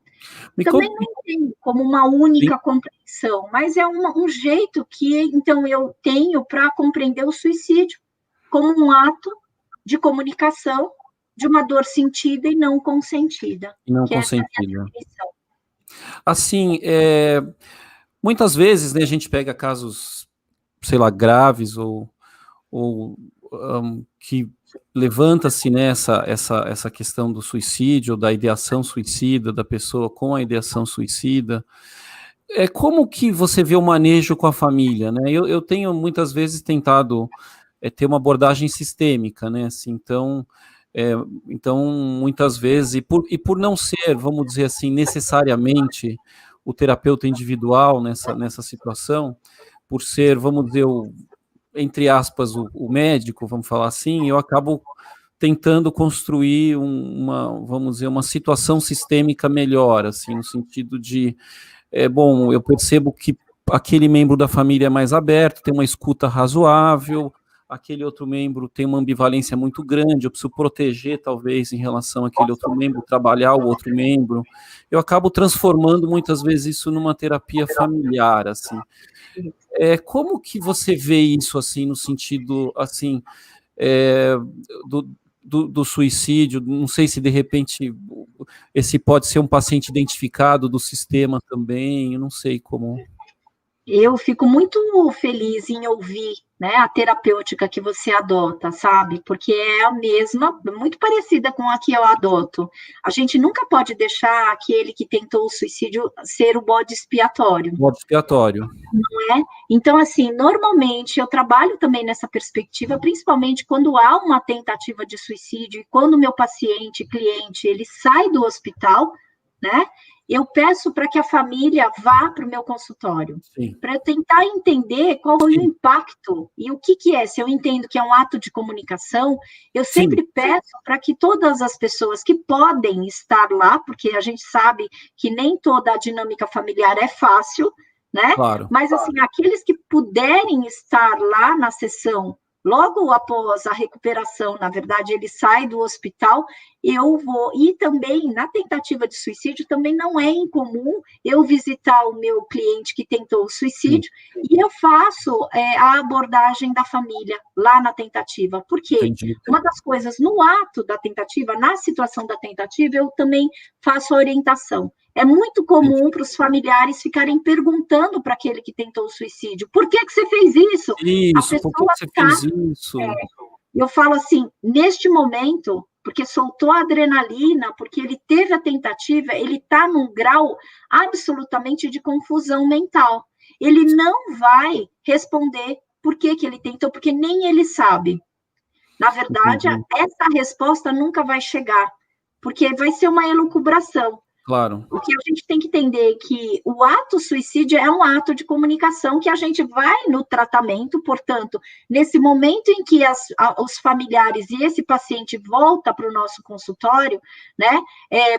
[SPEAKER 1] Me
[SPEAKER 2] Também
[SPEAKER 1] conta,
[SPEAKER 2] não entendo como uma
[SPEAKER 1] sim,
[SPEAKER 2] única compreensão, mas é um jeito que, então, eu tenho para compreender o suicídio como um ato de comunicação de uma dor sentida e não consentida,
[SPEAKER 1] e não
[SPEAKER 2] que essa é a minha
[SPEAKER 1] consentida.
[SPEAKER 2] definição.
[SPEAKER 1] Assim, muitas vezes, né, a gente pega casos, sei lá, graves ou que levanta-se nessa essa questão do suicídio, da ideação suicida, da pessoa com a ideação suicida. Como que você vê o manejo com a família, né? Eu tenho muitas vezes tentado ter uma abordagem sistêmica, né? Assim, é, então muitas vezes, e por não ser, vamos dizer assim, necessariamente o terapeuta individual nessa situação, por ser, vamos dizer, entre aspas, o médico, vamos falar assim, eu acabo tentando construir vamos dizer, uma situação sistêmica melhor, assim, no sentido de, bom, eu percebo que aquele membro da família é mais aberto, tem uma escuta razoável, aquele outro membro tem uma ambivalência muito grande, eu preciso proteger, talvez, em relação àquele outro membro, trabalhar o outro membro. Eu acabo transformando, muitas vezes, isso numa terapia familiar, assim. Como que você vê isso, assim, no sentido, assim, é, do, do suicídio? Não sei se, de repente, esse pode ser um paciente identificado do sistema também, eu não sei como...
[SPEAKER 2] Eu fico muito feliz em ouvir, né, a terapêutica que você adota, sabe? Porque é a mesma, muito parecida com a que eu adoto. A gente nunca pode deixar aquele que tentou o suicídio ser o bode expiatório,
[SPEAKER 1] Bode expiatório.
[SPEAKER 2] né? Então, assim, normalmente eu trabalho também nessa perspectiva, principalmente quando há uma tentativa de suicídio e quando o meu paciente, cliente, ele sai do hospital, né? Eu peço para que a família vá para o meu consultório,
[SPEAKER 1] Sim,
[SPEAKER 2] para eu tentar entender qual foi o
[SPEAKER 1] sim,
[SPEAKER 2] impacto e o que é. Se eu entendo que é um ato de comunicação, eu
[SPEAKER 1] sim,
[SPEAKER 2] sempre peço para que todas as pessoas que podem estar lá, porque a gente sabe que nem toda a dinâmica familiar é fácil, né?
[SPEAKER 1] claro.
[SPEAKER 2] Mas, assim, aqueles que puderem estar lá na sessão logo após a recuperação, na verdade, ele sai do hospital, eu vou, e também na tentativa de suicídio, também não é incomum eu visitar o meu cliente que tentou o suicídio, e eu faço a abordagem da família lá na tentativa, porque uma das coisas, no ato da tentativa, na situação da tentativa, eu também faço a orientação. É muito comum para os familiares ficarem perguntando para aquele que tentou o suicídio, por que você fez isso?
[SPEAKER 1] Isso, por que você fez isso?
[SPEAKER 2] Eu falo assim, neste momento, porque soltou a adrenalina, porque ele teve a tentativa, ele está num grau absolutamente de confusão mental. Ele não vai responder por que ele tentou, porque nem ele sabe. Na verdade, essa resposta nunca vai chegar, porque vai ser uma elucubração.
[SPEAKER 1] Claro.
[SPEAKER 2] O que a gente tem que entender é que o ato suicídio é um ato de comunicação que a gente vai no tratamento, portanto, nesse momento em que os familiares e esse paciente volta para o nosso consultório, né,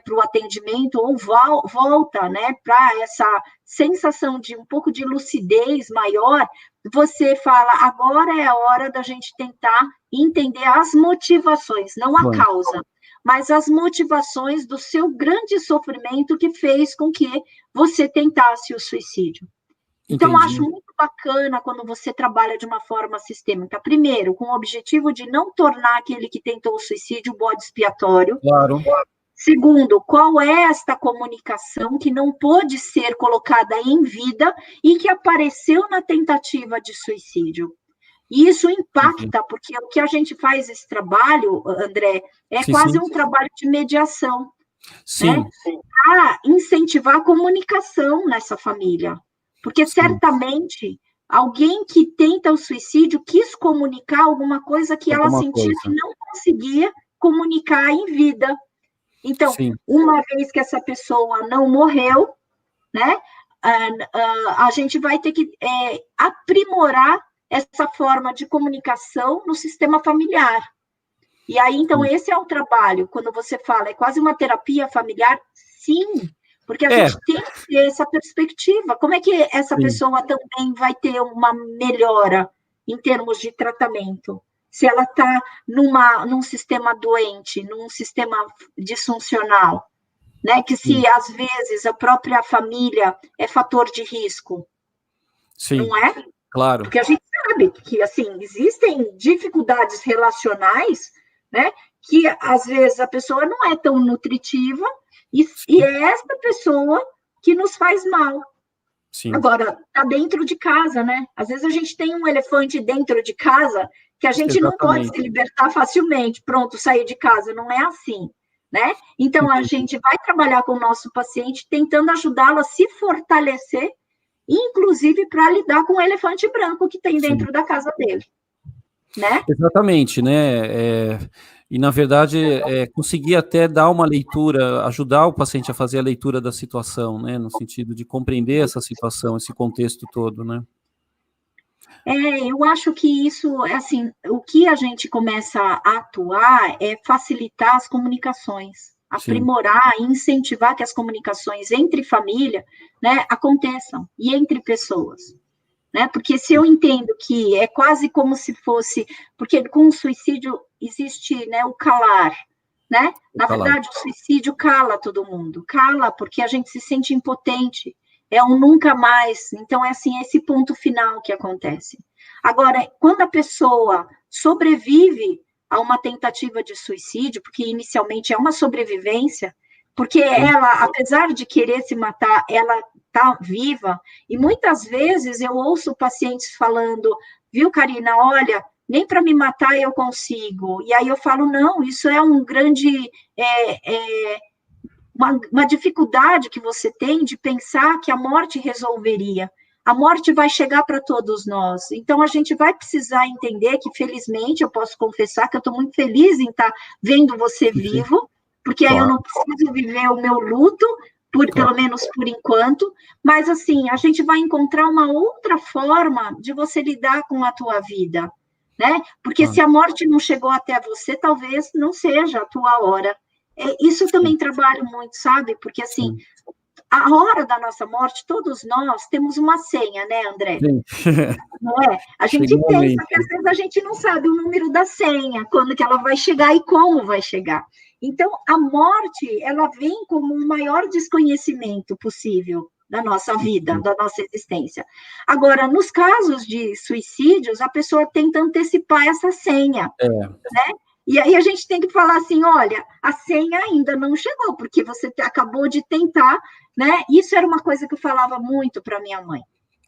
[SPEAKER 2] para o atendimento, ou volta, né, para essa sensação de um pouco de lucidez maior, você fala, agora é a hora da gente tentar entender as motivações, não a causa, mas as motivações do seu grande sofrimento que fez com que você tentasse o suicídio. Então, eu acho muito bacana quando você trabalha de uma forma sistêmica. Primeiro, com o objetivo de não tornar aquele que tentou o suicídio bode expiatório.
[SPEAKER 1] Claro.
[SPEAKER 2] Segundo, qual é esta comunicação que não pôde ser colocada em vida e que apareceu na tentativa de suicídio? E isso impacta, porque o que a gente faz esse trabalho, André, é quase um trabalho de mediação.
[SPEAKER 1] Sim.
[SPEAKER 2] Né? Para incentivar a comunicação nessa família. Porque certamente alguém que tenta o suicídio quis comunicar alguma coisa que ela sentia que não conseguia comunicar em vida. Então, uma vez que essa pessoa não morreu, né, a gente vai ter que aprimorar essa forma de comunicação no sistema familiar. E aí, então, esse é o trabalho. Quando você fala, é quase uma terapia familiar, sim, porque a gente tem que ter essa perspectiva. Como é que essa pessoa também vai ter uma melhora em termos de tratamento? Se ela está num sistema doente, num sistema disfuncional, né? Que se, às vezes, a própria família é fator de risco, não é?
[SPEAKER 1] Claro.
[SPEAKER 2] Porque a gente sabe que, assim, existem dificuldades relacionais, né, que, às vezes, a pessoa não é tão nutritiva e é essa pessoa que nos faz mal.
[SPEAKER 1] Sim.
[SPEAKER 2] Agora, está dentro de casa, né? Às vezes a gente tem um elefante dentro de casa que a gente não pode se libertar facilmente. Pronto, sair de casa. Não é assim, né? Então, a gente vai trabalhar com o nosso paciente tentando ajudá-lo a se fortalecer, inclusive para lidar com o elefante branco que tem dentro da casa dele, né?
[SPEAKER 1] Exatamente, né? E, na verdade, conseguir até dar uma leitura, ajudar o paciente a fazer a leitura da situação, né? No sentido de compreender essa situação, esse contexto todo, né?
[SPEAKER 2] Eu acho que isso, assim, o que a gente começa a atuar é facilitar as comunicações, aprimorar e incentivar que as comunicações entre família, né, aconteçam, e entre pessoas. Né? Porque se eu entendo que é quase como se fosse, porque com o suicídio existe, né, o calar, né? Na verdade, o suicídio cala todo mundo, cala porque a gente se sente impotente, é um nunca mais, então é assim, esse ponto final que acontece. Agora, quando a pessoa sobrevive a uma tentativa de suicídio, porque inicialmente é uma sobrevivência, porque ela, apesar de querer se matar, ela está viva, e muitas vezes eu ouço pacientes falando, viu, Karina, olha, nem para me matar eu consigo, e aí eu falo, não, isso é um grande, uma dificuldade que você tem de pensar que a morte resolveria, a morte vai chegar para todos nós, então a gente vai precisar entender que, felizmente, eu posso confessar que eu estou muito feliz em estar vendo você vivo, porque aí eu não preciso viver o meu luto, pelo menos por enquanto, mas assim, a gente vai encontrar uma outra forma de você lidar com a tua vida, né? Porque se a morte não chegou até você, talvez não seja a tua hora. Isso eu também trabalho muito, sabe? Porque assim, a hora da nossa morte, todos nós temos uma senha, né, André?
[SPEAKER 1] Sim.
[SPEAKER 2] Não é? A gente
[SPEAKER 1] Chega um
[SPEAKER 2] tem, só
[SPEAKER 1] momento.
[SPEAKER 2] que às vezes a gente não sabe o número da senha, quando que ela vai chegar e como vai chegar. Então, a morte, ela vem como um maior desconhecimento possível da nossa vida, da nossa existência. Agora, nos casos de suicídios, a pessoa tenta antecipar essa senha, né? E aí a gente tem que falar assim, olha, a senha ainda não chegou, porque você acabou de tentar, né? Isso era uma coisa que eu falava muito para minha mãe.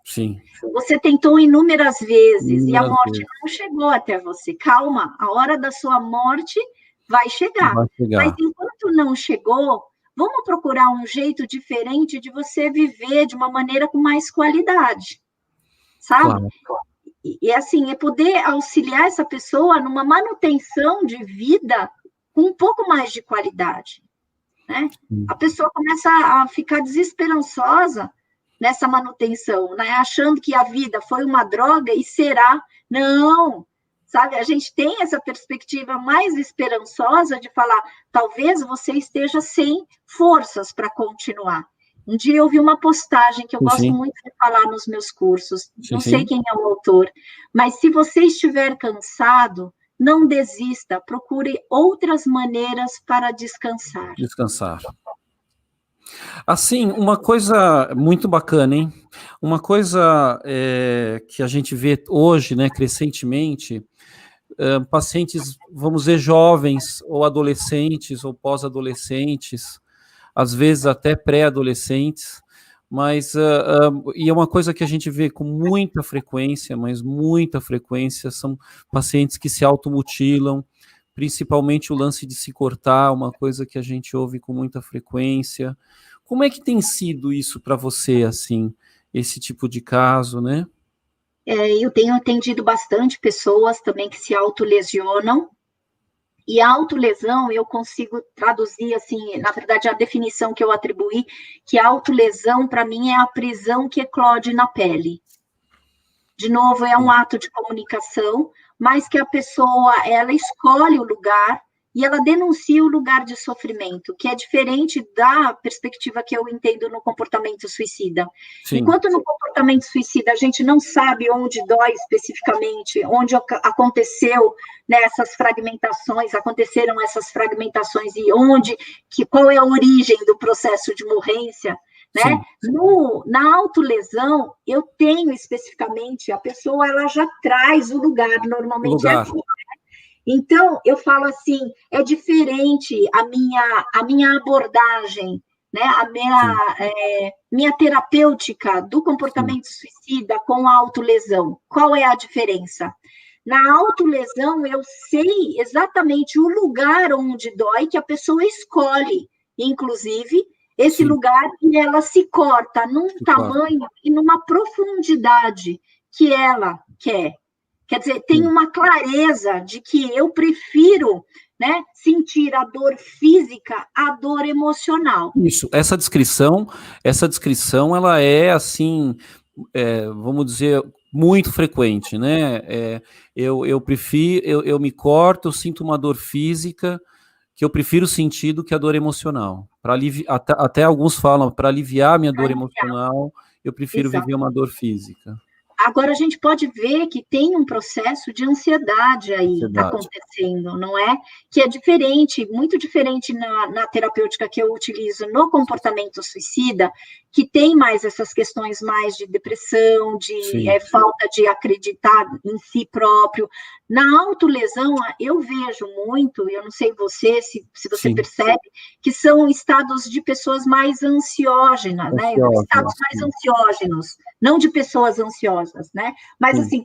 [SPEAKER 1] Sim.
[SPEAKER 2] Você tentou inúmeras vezes e a
[SPEAKER 1] Inúmeras
[SPEAKER 2] morte
[SPEAKER 1] vezes.
[SPEAKER 2] não chegou até você. Calma, a hora da sua morte vai chegar.
[SPEAKER 1] Vai
[SPEAKER 2] Mas
[SPEAKER 1] chegar.
[SPEAKER 2] enquanto não chegou, vamos procurar um jeito diferente de você viver de uma maneira com mais qualidade, sabe?
[SPEAKER 1] Claro.
[SPEAKER 2] E assim, é poder auxiliar essa pessoa numa manutenção de vida com um pouco mais de qualidade, né? A pessoa começa a ficar desesperançosa nessa manutenção, né? Achando que a vida foi uma droga e será. Não, sabe? A gente tem essa perspectiva mais esperançosa de falar, talvez você esteja sem forças para continuar. Um dia eu vi uma postagem que eu gosto muito de falar nos meus cursos, não sei quem é o autor, mas se você estiver cansado, não desista, procure outras maneiras para descansar.
[SPEAKER 1] Descansar. Assim, uma coisa muito bacana, hein? Uma coisa que a gente vê hoje, né, crescentemente, pacientes, vamos dizer, jovens, ou adolescentes, ou pós-adolescentes, às vezes até pré-adolescentes, mas e é uma coisa que a gente vê com muita frequência, mas muita frequência, são pacientes que se automutilam, principalmente o lance de se cortar, uma coisa que a gente ouve com muita frequência. Como é que tem sido isso para você, assim, esse tipo de caso, né?
[SPEAKER 2] Eu tenho atendido bastante pessoas também que se autolesionam, e a autolesão eu consigo traduzir, assim, na verdade, a definição que eu atribuí, que a autolesão, para mim, é a prisão que eclode na pele. De novo, é um ato de comunicação, mas que a pessoa, ela escolhe o lugar e ela denuncia o lugar de sofrimento, que é diferente da perspectiva que eu entendo no comportamento suicida.
[SPEAKER 1] Sim.
[SPEAKER 2] Enquanto no comportamento suicida a gente não sabe onde dói especificamente, onde aconteceu, né, essas fragmentações, aconteceram essas fragmentações e qual é a origem do processo de morrência, né? Na autolesão, eu tenho especificamente, a pessoa ela já traz o lugar, normalmente é aqui. Então, eu falo assim, é diferente a minha abordagem, né? Minha terapêutica do comportamento suicida com a autolesão. Qual é a diferença? Na autolesão, eu sei exatamente o lugar onde dói, que a pessoa escolhe, inclusive, esse lugar, e ela se corta num tamanho e numa profundidade que ela quer. Quer dizer, tem uma clareza de que eu prefiro, né, sentir a dor física à dor emocional.
[SPEAKER 1] Isso, essa descrição, ela é, assim, vamos dizer, muito frequente, né? Eu prefiro, eu me corto, eu sinto uma dor física que eu prefiro sentir do que a dor emocional. Até alguns falam, para aliviar a minha dor emocional, eu prefiro viver uma dor física.
[SPEAKER 2] Agora, a gente pode ver que tem um processo de ansiedade aí acontecendo, não é? Que é diferente, muito diferente na terapêutica que eu utilizo no comportamento suicida, que tem mais essas questões mais de depressão, de falta de acreditar em si próprio. Na autolesão, eu vejo muito, eu não sei você, se você percebe, que são estados de pessoas mais ansiógenas, né? Estados mais ansiógenos, não de pessoas ansiosas, né? Mas, assim,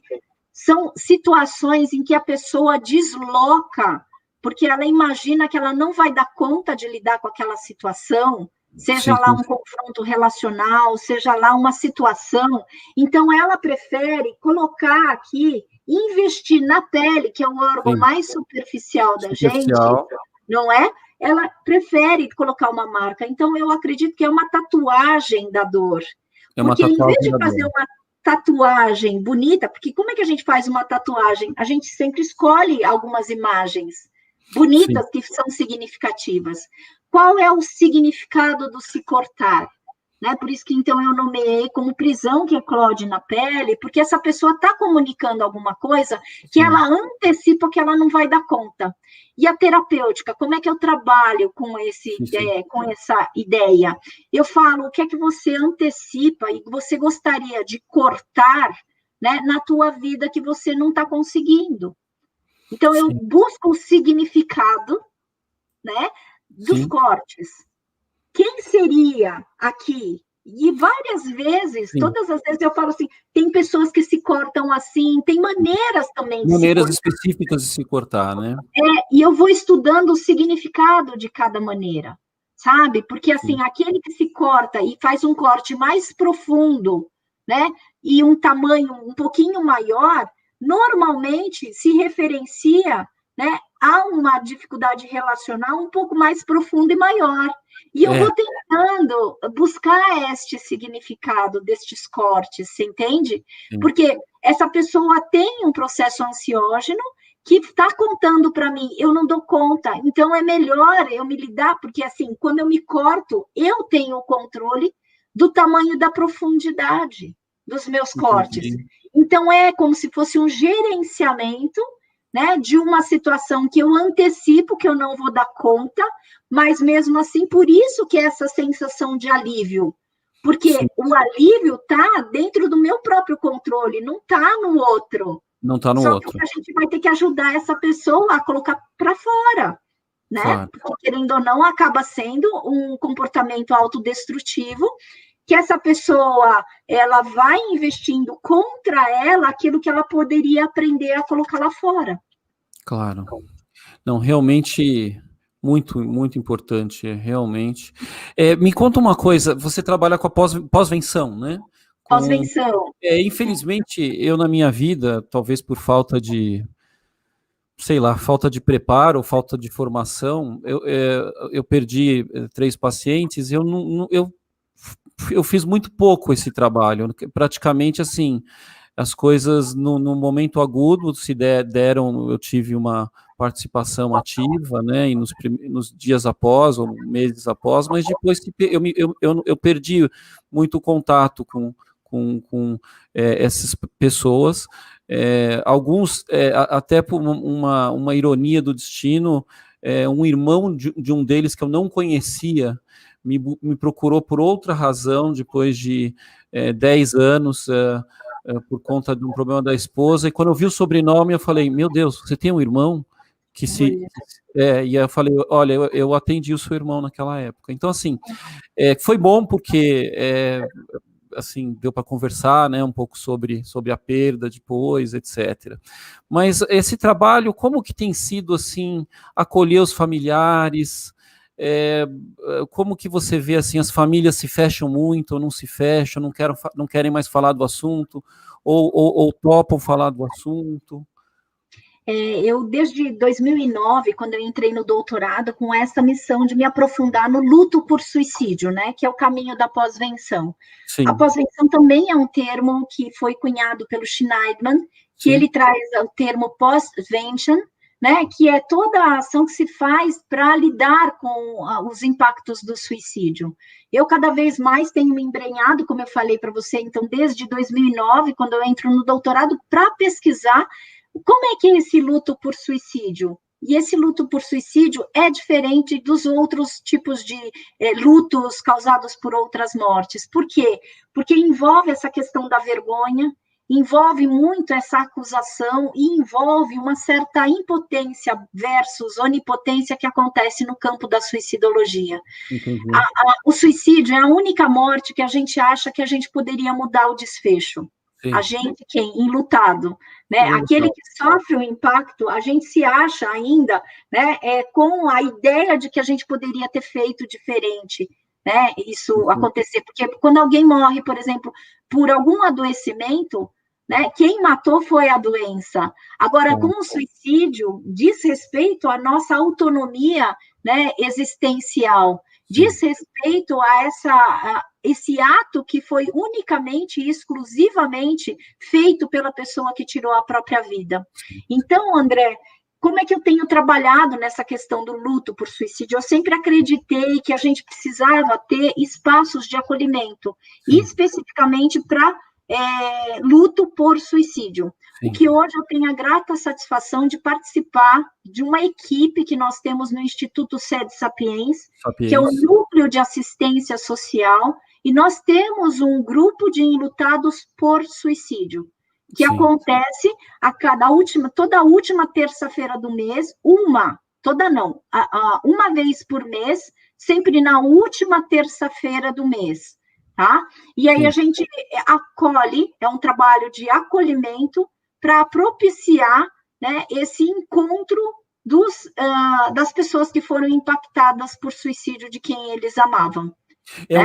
[SPEAKER 2] são situações em que a pessoa desloca, porque ela imagina que ela não vai dar conta de lidar com aquela situação, seja lá um confronto relacional, seja lá uma situação, então ela prefere colocar aqui, investir na pele, que é o órgão mais superficial da gente, não é? Ela prefere colocar uma marca, então eu acredito que é uma tatuagem da dor, porque em vez de fazer uma tatuagem bonita, porque como é que a gente faz uma tatuagem? A gente sempre escolhe algumas imagens bonitas que são significativas. Qual é o significado do se cortar? né? Por isso que, então, eu nomeei como prisão que eclode na pele, porque essa pessoa está comunicando alguma coisa que
[SPEAKER 1] Sim.
[SPEAKER 2] ela antecipa que ela não vai dar conta. E a terapêutica, como é que eu trabalho com
[SPEAKER 1] Sim.
[SPEAKER 2] com essa ideia? Eu falo, o que é que você antecipa e você gostaria de cortar, né, na tua vida que você não está conseguindo? Então, eu
[SPEAKER 1] Sim.
[SPEAKER 2] busco o significado, né, dos
[SPEAKER 1] Sim.
[SPEAKER 2] cortes. Quem seria aqui? E várias vezes,
[SPEAKER 1] Sim.
[SPEAKER 2] todas as vezes eu falo assim, tem pessoas que se cortam assim, tem maneiras também de se
[SPEAKER 1] Maneiras
[SPEAKER 2] cortar.
[SPEAKER 1] específicas de se cortar, né?
[SPEAKER 2] E eu vou estudando o significado de cada maneira, sabe? Porque,
[SPEAKER 1] Sim.
[SPEAKER 2] assim, aquele que se corta e faz um corte mais profundo, né? E um tamanho um pouquinho maior, normalmente se referencia, né, a uma dificuldade relacional um pouco mais profunda e maior. E eu
[SPEAKER 1] É,
[SPEAKER 2] vou tentando buscar este significado destes cortes, você entende?
[SPEAKER 1] sim.
[SPEAKER 2] Porque essa pessoa tem um processo ansiógeno que está contando para mim, eu não dou conta, então é melhor eu me lidar, porque assim, quando eu me corto, eu tenho o controle do tamanho da profundidade dos meus cortes.
[SPEAKER 1] Entendi.
[SPEAKER 2] Então é como se fosse um gerenciamento, né, de uma situação que eu antecipo que eu não vou dar conta, mas mesmo assim, por isso que é essa sensação de alívio,
[SPEAKER 1] Sim.
[SPEAKER 2] porque o alívio está dentro do meu próprio controle, não está no outro.
[SPEAKER 1] Não está no
[SPEAKER 2] Só que
[SPEAKER 1] outro.
[SPEAKER 2] a gente vai ter que ajudar essa pessoa a colocar para fora, né?
[SPEAKER 1] Claro.
[SPEAKER 2] Porque, querendo ou não, acaba sendo um comportamento autodestrutivo que essa pessoa ela vai investindo contra ela aquilo que ela poderia aprender a colocar lá fora.
[SPEAKER 1] Claro. Não, realmente muito, muito importante, realmente. Me conta uma coisa, você trabalha com a pós-venção, né? Com,
[SPEAKER 2] Pós-venção.
[SPEAKER 1] infelizmente, eu na minha vida, talvez por falta de, sei lá, falta de preparo, falta de formação, eu perdi 3 pacientes, eu fiz muito pouco esse trabalho, praticamente assim, as coisas no momento agudo se deram, eu tive uma participação ativa, né, e nos dias após, ou meses após, mas depois eu perdi muito contato com essas pessoas, alguns, até por uma ironia do destino, um irmão de um deles que eu não conhecia, me procurou por outra razão, depois de 10 anos, por conta de um problema da esposa, e quando eu vi o sobrenome, eu falei, meu Deus, você tem um irmão que se... e aí eu falei, olha, eu atendi o seu irmão naquela época. Então, assim, foi bom porque, assim, deu para conversar, né, um pouco sobre a perda depois, etc. Mas esse trabalho, como que tem sido, assim, acolher os familiares, como que você vê, assim, as famílias se fecham muito, ou não se fecham, não querem mais falar do assunto, ou topam falar do assunto?
[SPEAKER 2] Eu, desde 2009, quando eu entrei no doutorado, com essa missão de me aprofundar no luto por suicídio, né, que é o caminho da pós-venção. A
[SPEAKER 1] Sim,
[SPEAKER 2] pós-venção também é um termo que foi cunhado pelo Schneidman, que
[SPEAKER 1] sim,
[SPEAKER 2] ele traz o termo post-vention, né, que é toda a ação que se faz para lidar com os impactos do suicídio. Eu cada vez mais tenho me embrenhado, como eu falei para você, então, desde 2009, quando eu entro no doutorado, para pesquisar como é que é esse luto por suicídio? E esse luto por suicídio é diferente dos outros tipos de lutos causados por outras mortes. Por quê? Porque envolve essa questão da vergonha, envolve muito essa acusação e envolve uma certa impotência versus onipotência que acontece no campo da suicidologia.
[SPEAKER 1] entendi.
[SPEAKER 2] O suicídio é a única morte que a gente acha que a gente poderia mudar o desfecho. A
[SPEAKER 1] Sim,
[SPEAKER 2] gente, quem? Enlutado, né? Aquele
[SPEAKER 1] exato.
[SPEAKER 2] que sofre o impacto, a gente se acha ainda, né, com a ideia de que a gente poderia ter feito diferente, né? Isso
[SPEAKER 1] Uhum.
[SPEAKER 2] acontecer, porque quando alguém morre, por exemplo, por algum adoecimento, né? Quem matou foi a doença. Agora, com o suicídio, diz respeito à nossa autonomia, né, existencial,
[SPEAKER 1] Sim,
[SPEAKER 2] diz respeito a esse ato que foi unicamente e exclusivamente feito pela pessoa que tirou a própria vida.
[SPEAKER 1] sim.
[SPEAKER 2] Então, André, como é que eu tenho trabalhado nessa questão do luto por suicídio? Eu sempre acreditei que a gente precisava ter espaços de acolhimento,
[SPEAKER 1] Sim.
[SPEAKER 2] especificamente para luto por suicídio.
[SPEAKER 1] Sim.
[SPEAKER 2] O que hoje eu tenho a grata satisfação de participar de uma equipe que nós temos no Instituto Sede Sapiens, que é o Núcleo de Assistência Social, e nós temos um grupo de enlutados por suicídio, que
[SPEAKER 1] Sim.
[SPEAKER 2] acontece toda última terça-feira do mês, uma vez por mês, sempre na última terça-feira do mês, tá? E aí a gente acolhe, é um trabalho de acolhimento para propiciar, né, esse encontro das pessoas que foram impactadas por suicídio de quem eles amavam.
[SPEAKER 1] É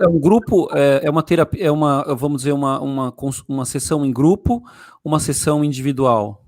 [SPEAKER 1] um grupo, é uma terapia, vamos dizer, uma sessão em grupo, uma sessão individual?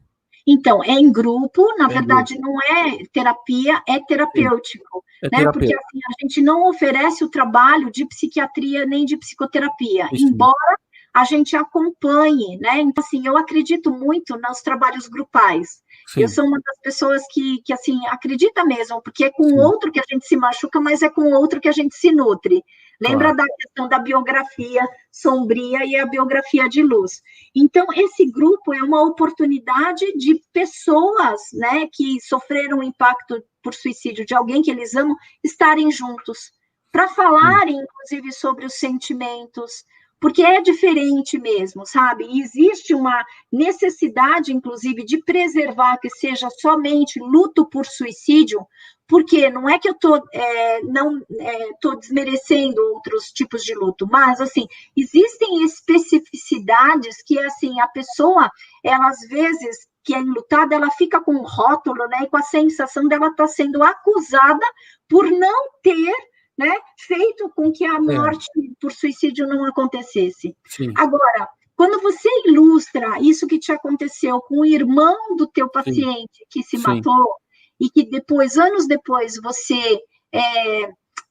[SPEAKER 2] Então, é em grupo, na verdade, não é terapia, é terapêutico, né? Porque assim, a gente não oferece o trabalho de psiquiatria nem de psicoterapia, embora a gente acompanhe, né? Então, assim, eu acredito muito nos trabalhos grupais. Sim. Eu sou uma das pessoas que assim, acredita mesmo, porque é com o outro que a gente se machuca, mas é com o outro que a gente se nutre. Lembra da questão da biografia sombria e a biografia de luz. Então, esse grupo é uma oportunidade de pessoas, né, que sofreram o impacto por suicídio de alguém que eles amam, estarem juntos, para falarem, inclusive, sobre os sentimentos, porque é diferente mesmo, sabe? E existe uma necessidade, inclusive, de preservar que seja somente luto por suicídio, porque não é que eu estou desmerecendo outros tipos de luto, mas, assim, existem especificidades que, assim, a pessoa, ela, às vezes, que é enlutada, ela fica com um rótulo, né, e com a sensação dela estar sendo acusada por não ter, né, feito com que a morte por suicídio não acontecesse. Sim. Agora, quando você ilustra isso que te aconteceu com o irmão do teu paciente que se matou, e que depois, anos depois, você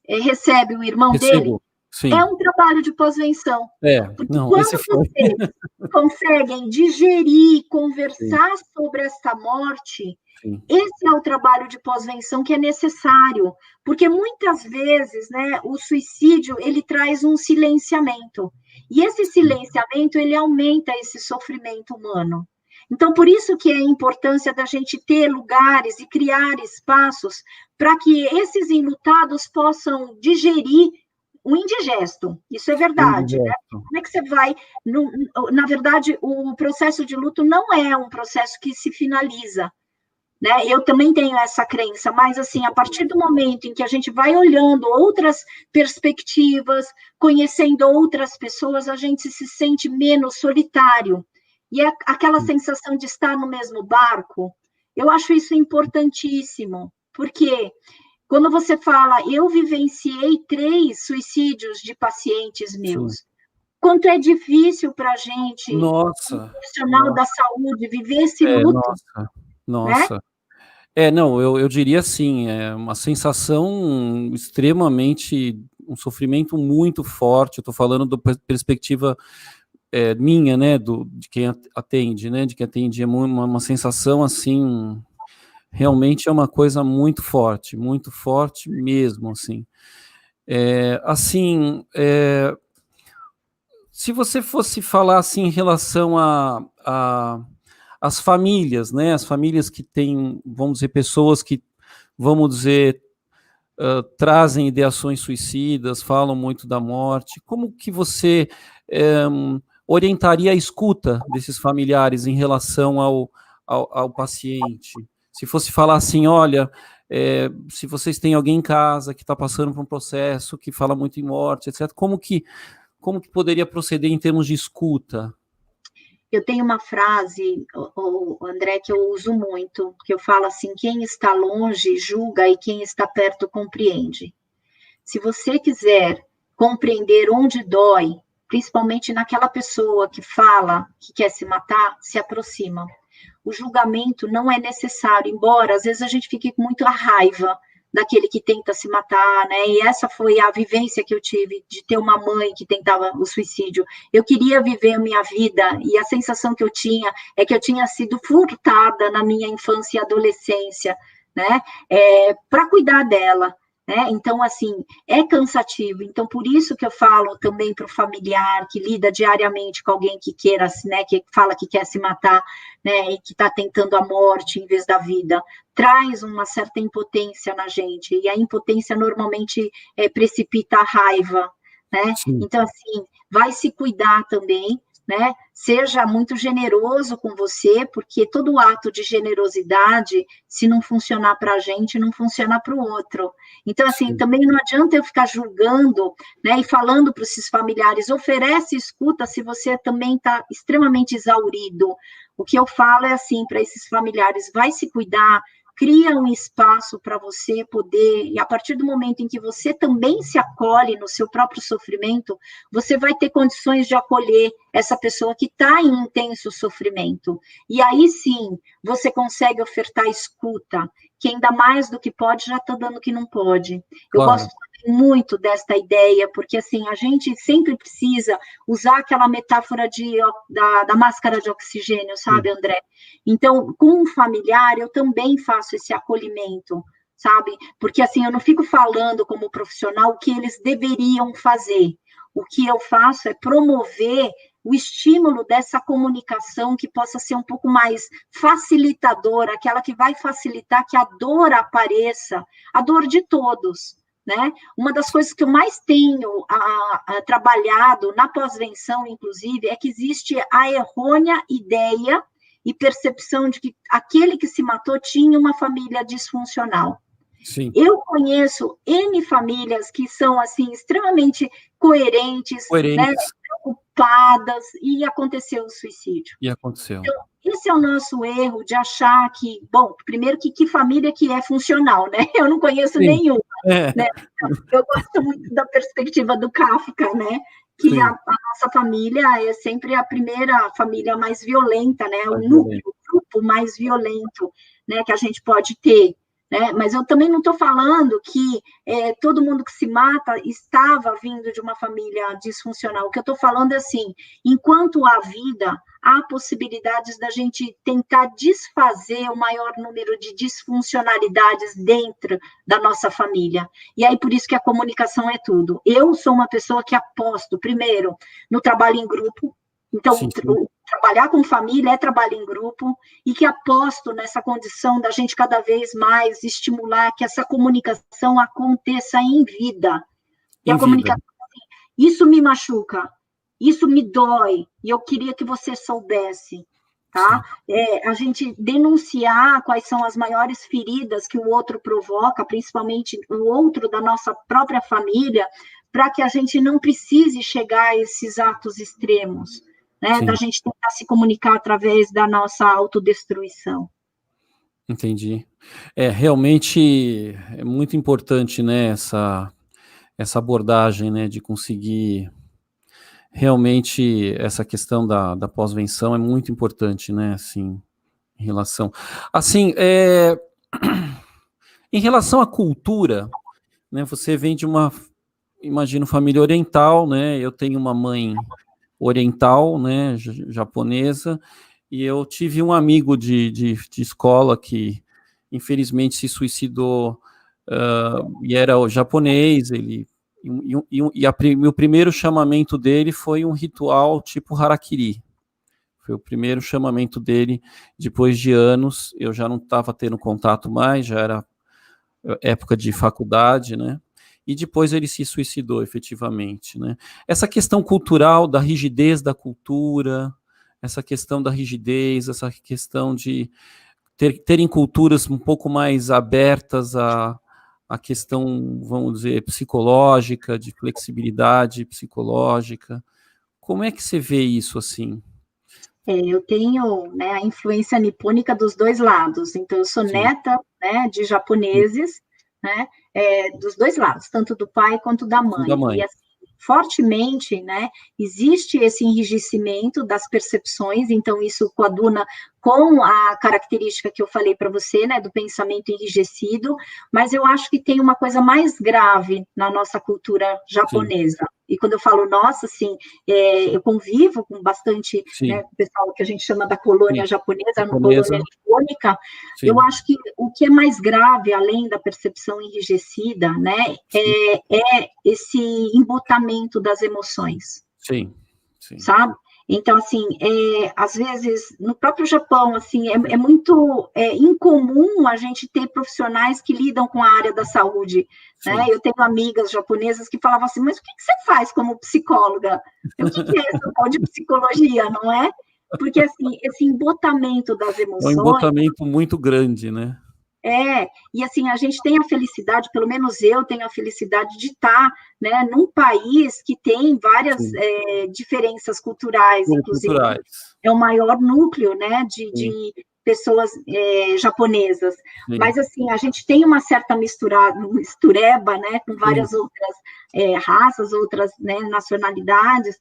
[SPEAKER 2] recebe o irmão dele, é um trabalho de pós-venção. Porque quando vocês conseguem digerir, conversar sobre esta morte, esse é o trabalho de pós-venção que é necessário, porque muitas vezes, né, o suicídio, ele traz um silenciamento, e esse silenciamento, ele aumenta esse sofrimento humano. Então, por isso que é a importância da gente ter lugares e criar espaços para que esses enlutados possam digerir o indigesto, isso é verdade, né? Como é que você vai... Na verdade, o processo de luto não é um processo que se finaliza, né? Eu também tenho essa crença, mas, assim, a partir do momento em que a gente vai olhando outras perspectivas, conhecendo outras pessoas, a gente se sente menos solitário. E aquela sensação de estar no mesmo barco, eu acho isso importantíssimo, porque quando você fala, eu vivenciei 3 suicídios de pacientes meus, quanto é difícil para a gente, um profissional da saúde, viver esse luto.
[SPEAKER 1] Nossa. Né? Não, eu diria assim, é uma sensação extremamente, um sofrimento muito forte, eu estou falando da perspectiva minha, né, de quem atende, né, de quem atende, é uma sensação assim, realmente é uma coisa muito forte mesmo, assim. Se você fosse falar assim em relação às famílias, né, as famílias que têm, vamos dizer, pessoas que, vamos dizer, trazem ideações suicidas, falam muito da morte, como que você orientaria a escuta desses familiares em relação ao paciente? Se fosse falar assim, olha, se vocês têm alguém em casa que está passando por um processo, que fala muito em morte, etc., como que poderia proceder em termos de escuta?
[SPEAKER 2] Eu tenho uma frase, André, que eu uso muito, que eu falo assim, quem está longe julga e quem está perto compreende. Se você quiser compreender onde dói, principalmente naquela pessoa que fala que quer se matar, se aproxima. O julgamento não é necessário, embora às vezes a gente fique com muita raiva, daquele que tenta se matar, né? E essa foi a vivência que eu tive de ter uma mãe que tentava o suicídio. Eu queria viver a minha vida e a sensação que eu tinha é que eu tinha sido furtada na minha infância e adolescência, né? Para cuidar dela. Então, assim, é cansativo. Então, por isso que eu falo também para o familiar que lida diariamente com alguém que queira, né, que fala que quer se matar, né, e que está tentando a morte em vez da vida, traz uma certa impotência na gente, e a impotência normalmente precipita a raiva, né?
[SPEAKER 1] Sim.
[SPEAKER 2] Então, assim, vai se cuidar também, né? Seja muito generoso com você, porque todo ato de generosidade, se não funcionar para a gente, não funciona para o outro. Então, assim,
[SPEAKER 1] Sim.
[SPEAKER 2] também não adianta eu ficar julgando, né, e falando para esses familiares, oferece escuta se você também está extremamente exaurido. O que eu falo é assim, para esses familiares, vai se cuidar, cria um espaço para você poder, e a partir do momento em que você também se acolhe no seu próprio sofrimento, você vai ter condições de acolher essa pessoa que está em intenso sofrimento. E aí sim, você consegue ofertar escuta, que ainda mais do que pode, já está dando que não pode. Eu
[SPEAKER 1] Claro.
[SPEAKER 2] gosto muito desta ideia, porque assim, a gente sempre precisa usar aquela metáfora da máscara de oxigênio, sabe, André? Então, com um familiar, eu também faço esse acolhimento, sabe? Porque assim, eu não fico falando como profissional o que eles deveriam fazer. O que eu faço é promover o estímulo dessa comunicação que possa ser um pouco mais facilitadora, aquela que vai facilitar que a dor apareça, a dor de todos, né? Uma das coisas que eu mais tenho trabalhado na pós-venção, inclusive, é que existe a errônea ideia e percepção de que aquele que se matou tinha uma família disfuncional.
[SPEAKER 1] Sim.
[SPEAKER 2] Eu conheço N famílias que são, assim, extremamente coerentes, né,
[SPEAKER 1] Coerentes.
[SPEAKER 2] preocupadas, e aconteceu o suicídio.
[SPEAKER 1] E aconteceu.
[SPEAKER 2] Então, esse é o nosso erro de achar que, bom, primeiro que família que é funcional, né? Eu não conheço
[SPEAKER 1] Sim.
[SPEAKER 2] nenhuma,
[SPEAKER 1] É.
[SPEAKER 2] né? Eu gosto muito da perspectiva do Kafka, né? Que a nossa família é sempre a primeira família mais violenta, né? O núcleo, o grupo mais violento, né? Que a gente pode ter, né? Mas eu também não estou falando que todo mundo que se mata estava vindo de uma família disfuncional. O que eu estou falando é assim, enquanto há vida, há possibilidades da gente tentar desfazer o maior número de disfuncionalidades dentro da nossa família. E aí, por isso que a comunicação é tudo. Eu sou uma pessoa que aposto, primeiro, no trabalho em grupo. Então, trabalhar com família é trabalho em grupo, e que aposto nessa condição da gente cada vez mais estimular que essa comunicação aconteça em vida. E a comunicação, isso me machuca, isso me dói, e eu queria que você soubesse, tá? A gente denunciar quais são as maiores feridas que o outro provoca, principalmente o outro da nossa própria família, para que a gente não precise chegar a esses atos extremos, né? Da gente tentar se comunicar através da nossa autodestruição.
[SPEAKER 1] Entendi. Realmente é muito importante, né, essa abordagem, né, de conseguir realmente essa questão da pós-venção é muito importante, né, assim, em relação assim, em relação à cultura, né, você vem de uma, imagino, família oriental, né, eu tenho uma mãe oriental, né, japonesa, e eu tive um amigo de escola que infelizmente se suicidou, e era o japonês, ele o primeiro chamamento dele foi um ritual tipo harakiri. Foi o primeiro chamamento dele depois de anos. Eu já não estava tendo contato mais, já era época de faculdade, né? E depois ele se suicidou efetivamente, né? Essa questão cultural da rigidez da cultura, essa questão da rigidez, essa questão de terem culturas um pouco mais abertas a questão, vamos dizer, psicológica, de flexibilidade psicológica. Como é que você vê isso assim?
[SPEAKER 2] Eu tenho, né, a influência nipônica dos dois lados, então eu sou neta, né, de japoneses, né, dos dois lados, tanto do pai quanto da mãe. E assim, fortemente, né, existe esse enrijecimento das percepções, então isso coaduna com a característica que eu falei para você, né, do pensamento enrijecido, mas eu acho que tem uma coisa mais grave na nossa cultura
[SPEAKER 1] Sim,
[SPEAKER 2] japonesa. E quando eu falo nossa, assim, eu convivo com bastante, né,
[SPEAKER 1] sim,
[SPEAKER 2] o pessoal que a gente chama da colônia
[SPEAKER 1] sim.
[SPEAKER 2] japonesa, a
[SPEAKER 1] Japonesa,
[SPEAKER 2] colônia nipônica. Eu
[SPEAKER 1] sim,
[SPEAKER 2] acho que o que é mais grave, além da percepção enrijecida, né,
[SPEAKER 1] sim,
[SPEAKER 2] é esse embotamento das emoções,
[SPEAKER 1] sim, sim.
[SPEAKER 2] sabe? Então, assim, às vezes, no próprio Japão, assim, é muito incomum a gente ter profissionais que lidam com a área da saúde, né?
[SPEAKER 1] Sim.
[SPEAKER 2] Eu tenho amigas japonesas que falavam assim, mas o que você faz como psicóloga? O que é essa tal de psicologia, não é? Porque, assim, esse embotamento das
[SPEAKER 1] É um
[SPEAKER 2] emoções,
[SPEAKER 1] embotamento muito grande, né?
[SPEAKER 2] e assim, a gente tem a felicidade, pelo menos eu tenho a felicidade de estar, né, num país que tem várias
[SPEAKER 1] Sim.
[SPEAKER 2] diferenças culturais, inclusive
[SPEAKER 1] Culturais.
[SPEAKER 2] é o maior núcleo, né,
[SPEAKER 1] Sim,
[SPEAKER 2] de pessoas japonesas.
[SPEAKER 1] sim,
[SPEAKER 2] Mas, assim, a gente tem uma certa mistureba, né, com
[SPEAKER 1] sim,
[SPEAKER 2] várias outras raças, outras, né, nacionalidades,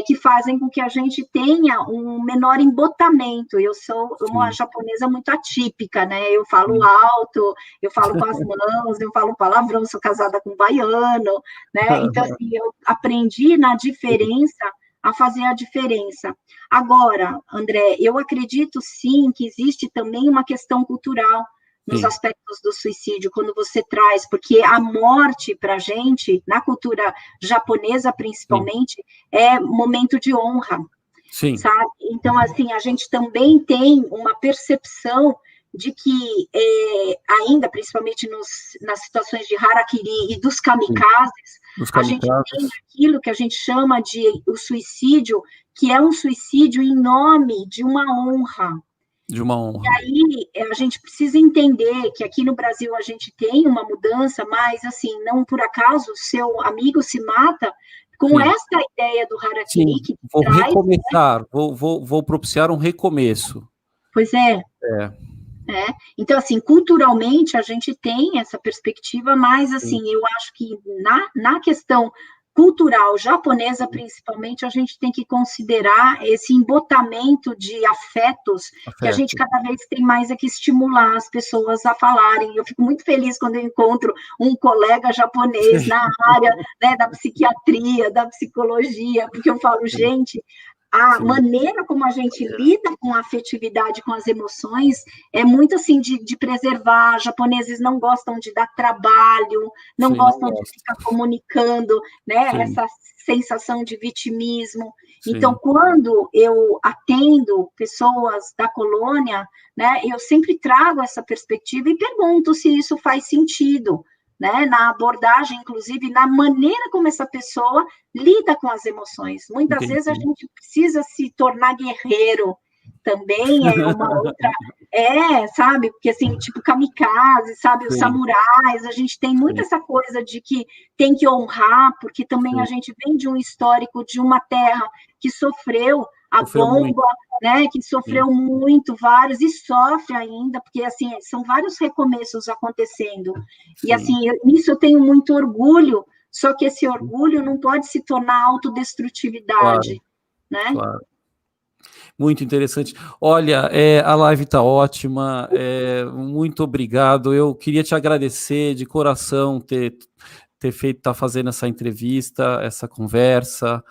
[SPEAKER 2] que fazem com que a gente tenha um menor embotamento. Eu sou uma
[SPEAKER 1] sim,
[SPEAKER 2] japonesa muito atípica, né, eu falo
[SPEAKER 1] sim.
[SPEAKER 2] alto, eu falo com as mãos, eu falo palavrão, sou casada com um baiano, né, então, assim, eu aprendi na diferença a fazer a diferença. Agora, André, eu acredito sim que existe também uma questão cultural nos
[SPEAKER 1] Sim,
[SPEAKER 2] aspectos do suicídio, quando você traz, porque a morte para a gente, na cultura japonesa
[SPEAKER 1] sim,
[SPEAKER 2] principalmente, é momento de honra,
[SPEAKER 1] sim,
[SPEAKER 2] sabe? Então, assim, a gente também tem uma percepção de que, ainda, principalmente nas situações de harakiri e dos
[SPEAKER 1] sim.
[SPEAKER 2] kamikazes,
[SPEAKER 1] Os
[SPEAKER 2] a gente tem
[SPEAKER 1] kamikazes,
[SPEAKER 2] aquilo que a gente chama de o suicídio, que é um suicídio em nome de uma honra.
[SPEAKER 1] de uma honra.
[SPEAKER 2] Aí a gente precisa entender que aqui no Brasil a gente tem uma mudança, mas assim, não por acaso seu amigo se mata com
[SPEAKER 1] Sim,
[SPEAKER 2] essa ideia do harakiri
[SPEAKER 1] sim.
[SPEAKER 2] que
[SPEAKER 1] Vou
[SPEAKER 2] traz,
[SPEAKER 1] recomeçar, vou propiciar um recomeço.
[SPEAKER 2] pois é,
[SPEAKER 1] É,
[SPEAKER 2] Então, assim, culturalmente a gente tem essa perspectiva, mas,
[SPEAKER 1] sim,
[SPEAKER 2] assim, eu acho que na questão cultural japonesa, principalmente, a gente tem que considerar esse embotamento de afetos que a gente
[SPEAKER 1] afeto.
[SPEAKER 2] cada vez tem mais é que estimular as pessoas a falarem. Eu fico muito feliz quando eu encontro um colega japonês
[SPEAKER 1] Sim,
[SPEAKER 2] na área, né, da psiquiatria, da psicologia, porque eu falo,
[SPEAKER 1] sim,
[SPEAKER 2] gente, a
[SPEAKER 1] sim,
[SPEAKER 2] maneira como a gente lida com a afetividade, com as emoções, é muito assim de preservar. Japoneses não gostam de dar trabalho, não
[SPEAKER 1] sim, não
[SPEAKER 2] gostam de
[SPEAKER 1] gosto.
[SPEAKER 2] ficar comunicando, né?
[SPEAKER 1] Sim,
[SPEAKER 2] Essa sensação de vitimismo. Então,
[SPEAKER 1] sim,
[SPEAKER 2] quando eu atendo pessoas da colônia, né, eu sempre trago essa perspectiva e pergunto se isso faz sentido, né, na abordagem, inclusive, na maneira como essa pessoa lida com as emoções. Muitas vezes a
[SPEAKER 1] entendi.
[SPEAKER 2] gente precisa se tornar guerreiro, também é uma outra, sabe, porque assim, tipo kamikaze, sabe, os
[SPEAKER 1] Sim,
[SPEAKER 2] samurais, a gente tem muito
[SPEAKER 1] sim,
[SPEAKER 2] essa coisa de que tem que honrar, porque também a
[SPEAKER 1] sim.
[SPEAKER 2] gente vem de um histórico de uma terra que sofreu a
[SPEAKER 1] Sofreu muito,
[SPEAKER 2] bomba, né, que
[SPEAKER 1] sim,
[SPEAKER 2] sofreu muito, vários, e sofre ainda, porque, assim, são vários recomeços acontecendo, e, assim,
[SPEAKER 1] sim,
[SPEAKER 2] nisso eu tenho muito orgulho, só que esse
[SPEAKER 1] sim.
[SPEAKER 2] orgulho não pode se tornar
[SPEAKER 1] Claro,
[SPEAKER 2] autodestrutividade, né?
[SPEAKER 1] claro. Muito interessante. Olha, a live está ótima, muito obrigado. Eu queria te agradecer de coração ter feito, tá fazendo essa entrevista, essa conversa.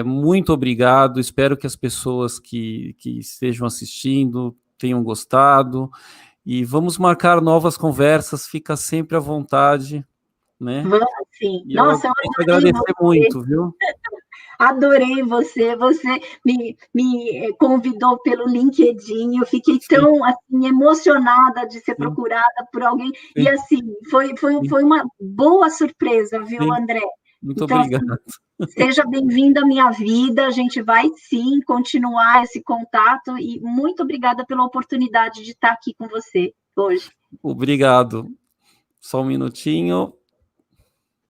[SPEAKER 1] Muito obrigado. Espero que as pessoas que estejam assistindo tenham gostado. E vamos marcar novas conversas. Fica sempre à vontade, né?
[SPEAKER 2] Vamos sim.
[SPEAKER 1] E eu
[SPEAKER 2] Nossa, eu
[SPEAKER 1] queria te
[SPEAKER 2] adorei
[SPEAKER 1] agradecer
[SPEAKER 2] você,
[SPEAKER 1] muito, viu?
[SPEAKER 2] adorei você, você me convidou pelo LinkedIn, eu fiquei
[SPEAKER 1] Sim,
[SPEAKER 2] tão, assim, emocionada de ser
[SPEAKER 1] sim,
[SPEAKER 2] procurada por alguém, e,
[SPEAKER 1] sim,
[SPEAKER 2] assim,
[SPEAKER 1] sim,
[SPEAKER 2] foi uma boa surpresa, viu,
[SPEAKER 1] sim.
[SPEAKER 2] André?
[SPEAKER 1] Muito
[SPEAKER 2] Então,
[SPEAKER 1] obrigado.
[SPEAKER 2] assim, seja bem-vindo à minha vida, a gente vai, sim, continuar esse contato, e muito obrigada pela oportunidade de estar aqui com você hoje.
[SPEAKER 1] Obrigado. Só um minutinho.